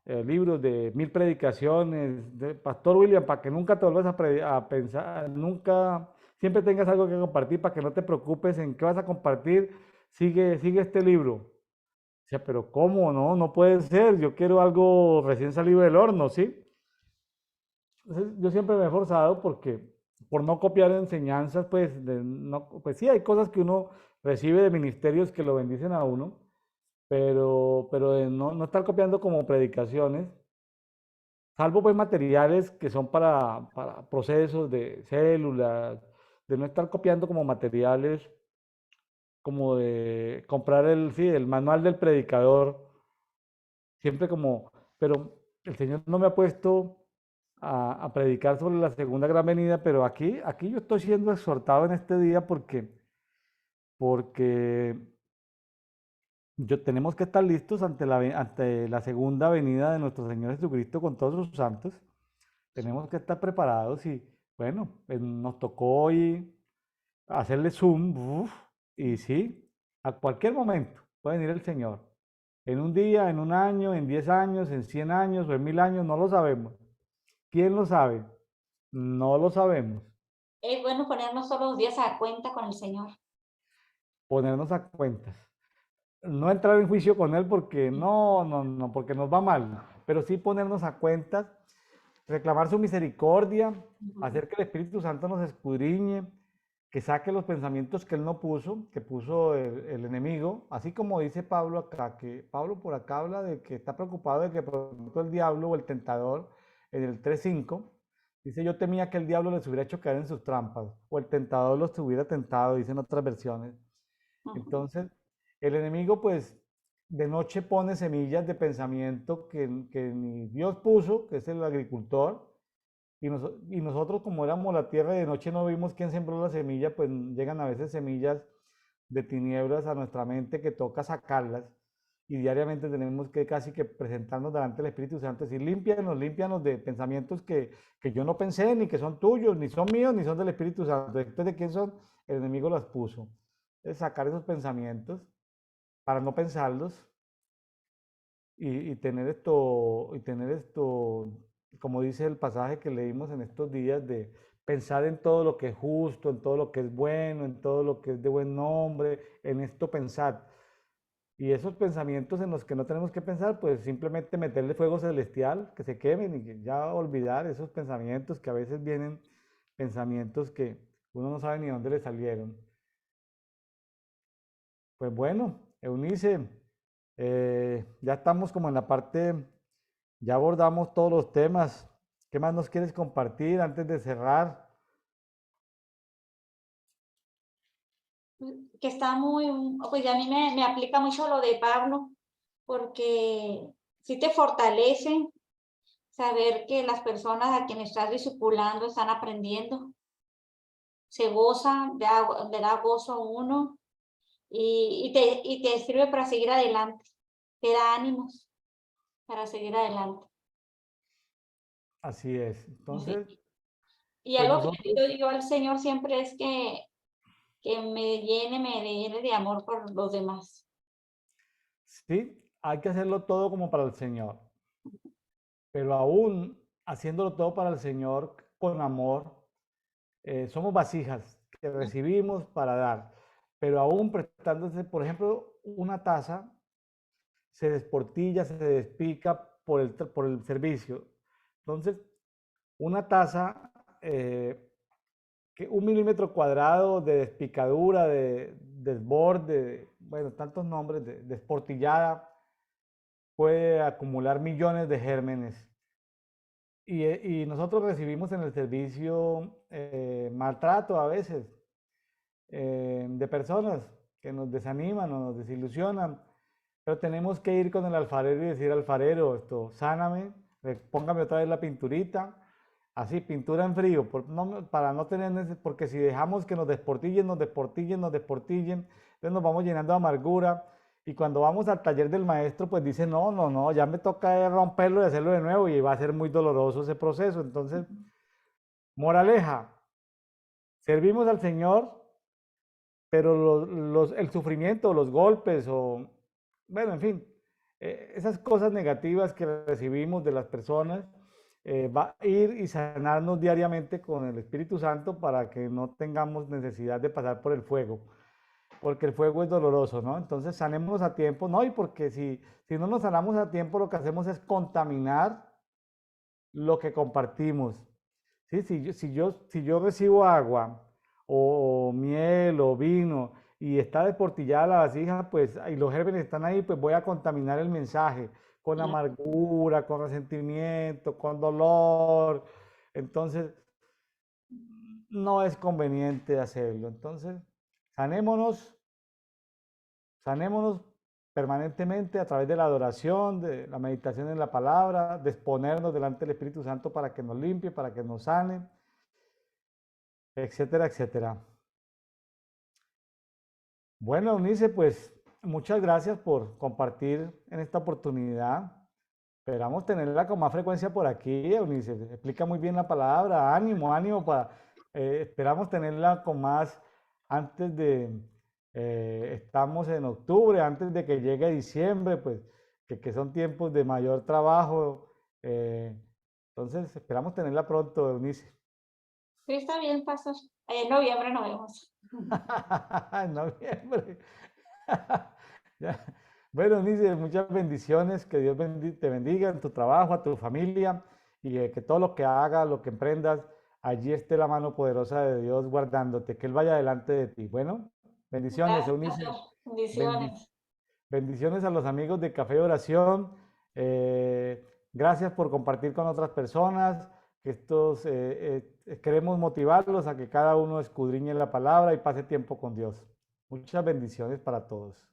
libros de 1000 predicaciones, de Pastor William, para que nunca te vuelvas a pensar, nunca, siempre tengas algo que compartir, para que no te preocupes en qué vas a compartir, sigue este libro. O sea, pero ¿cómo? No, no puede ser, yo quiero algo recién salido del horno, ¿sí? Entonces, yo siempre me he esforzado por no copiar enseñanzas, pues, pues sí, hay cosas que uno recibe de ministerios que lo bendicen a uno, pero de no estar copiando como predicaciones, salvo pues materiales que son para procesos de células, de no estar copiando como materiales, como de comprar sí, el manual del predicador, siempre como, pero el Señor no me ha puesto a predicar sobre la segunda gran venida, pero aquí yo estoy siendo exhortado en este día porque tenemos que estar listos ante la segunda venida de nuestro Señor Jesucristo con todos sus santos. Tenemos que estar preparados y bueno, pues nos tocó hoy hacerle zoom, y sí, a cualquier momento puede venir el Señor. En un día, en un año, en 10 años, en 100 años o en 1000 años, no lo sabemos. ¿Quién lo sabe? No lo sabemos. Es bueno ponernos todos los días a cuenta con el Señor. Ponernos a cuentas. No entrar en juicio con Él porque no, porque nos va mal, pero sí ponernos a cuentas, reclamar su misericordia, hacer que el Espíritu Santo nos escudriñe, que saque los pensamientos que Él no puso, que puso el enemigo, así como dice Pablo acá, que Pablo por acá habla de que está preocupado de que pronto el diablo o el tentador, en el 3:5, dice: yo temía que el diablo les hubiera hecho caer en sus trampas, o el tentador los hubiera tentado, dicen otras versiones. Entonces, el enemigo pues de noche pone semillas de pensamiento que ni Dios puso, que es el agricultor, y nosotros como éramos la tierra y de noche no vimos quién sembró la semilla, pues llegan a veces semillas de tinieblas a nuestra mente que toca sacarlas y diariamente tenemos que casi que presentarnos delante del Espíritu Santo, decir: límpianos de pensamientos que yo no pensé, ni que son tuyos, ni son míos, ni son del Espíritu Santo. Entonces, ¿de quién son? El enemigo las puso. Es sacar esos pensamientos para no pensarlos y tener esto, como dice el pasaje que leímos en estos días, de pensar en todo lo que es justo, en todo lo que es bueno, en todo lo que es de buen nombre, en esto pensar. Y esos pensamientos en los que no tenemos que pensar, pues simplemente meterle fuego celestial, que se quemen y ya olvidar esos pensamientos que a veces vienen, pensamientos que uno no sabe ni dónde le salieron. Pues bueno, Eunice, ya estamos como en la parte, ya abordamos todos los temas. ¿Qué más nos quieres compartir antes de cerrar? Que está pues a mí me aplica mucho lo de Pablo, porque sí te fortalece saber que las personas a quienes estás discipulando están aprendiendo, se gozan, le da gozo a uno y te sirve para seguir adelante, te da ánimos para seguir adelante. Así es. Entonces, Sí. Y pues algo que le nosotros, pido yo al Señor siempre es que me llene de amor por los demás. sí, hay que hacerlo todo como para el Señor, pero aún haciéndolo todo para el Señor con amor, somos vasijas que recibimos para dar, pero aún prestándose, por ejemplo, una taza se desportilla, se despica por el servicio. Entonces, una taza, que 1 milímetro cuadrado de despicadura, de desborde, bueno, tantos nombres, de desportillada, puede acumular millones de gérmenes. Y nosotros recibimos en el servicio maltrato a veces de personas que nos desaniman o nos desilusionan, pero tenemos que ir con el alfarero y decir: alfarero, sáname, póngame otra vez la pinturita, así, pintura en frío, para no tener, porque si dejamos que nos desportillen, entonces nos vamos llenando de amargura Y cuando vamos al taller del maestro, pues dice, no, no, no, ya me toca romperlo y hacerlo de nuevo y va a ser muy doloroso ese proceso. Entonces, moraleja, servimos al Señor, pero el sufrimiento, los golpes o, bueno, en fin, esas cosas negativas que recibimos de las personas, va a ir y sanarnos diariamente con el Espíritu Santo para que no tengamos necesidad de pasar por el fuego, porque el fuego es doloroso, ¿no? Entonces sanémonos a tiempo, ¿no? Y porque si no nos sanamos a tiempo, lo que hacemos es contaminar lo que compartimos. ¿Sí? Si yo recibo agua o miel o vino y está desportillada la vasija, pues, y los gérmenes están ahí, pues voy a contaminar el mensaje con amargura, con resentimiento, con dolor. Entonces, no es conveniente hacerlo. Entonces, sanémonos, sanémonos permanentemente a través de la adoración, de la meditación en la palabra, de exponernos delante del Espíritu Santo para que nos limpie, para que nos sane, etcétera, etcétera. Bueno, Eunice, pues muchas gracias por compartir en esta oportunidad. Esperamos tenerla con más frecuencia por aquí, Eunice. Explica muy bien la palabra. Ánimo, ánimo. Esperamos tenerla con más antes de, estamos en octubre, antes de que llegue diciembre, pues que son tiempos de mayor trabajo. Entonces, esperamos tenerla pronto, Eunice. Sí, está bien, pastor. En noviembre nos vemos. En noviembre. Ya. Bueno, Nice, muchas bendiciones, que Dios te bendiga en tu trabajo, a tu familia, y que todo lo que hagas, lo que emprendas, allí esté la mano poderosa de Dios guardándote, que Él vaya delante de ti. Bueno, bendiciones, Gracias, Eunice. pastor. Bendi- Bendiciones. bendiciones a los amigos de Café de Oración. Gracias por compartir con otras personas. Que queremos motivarlos a que cada uno escudriñe la palabra y pase tiempo con Dios. Muchas bendiciones para todos.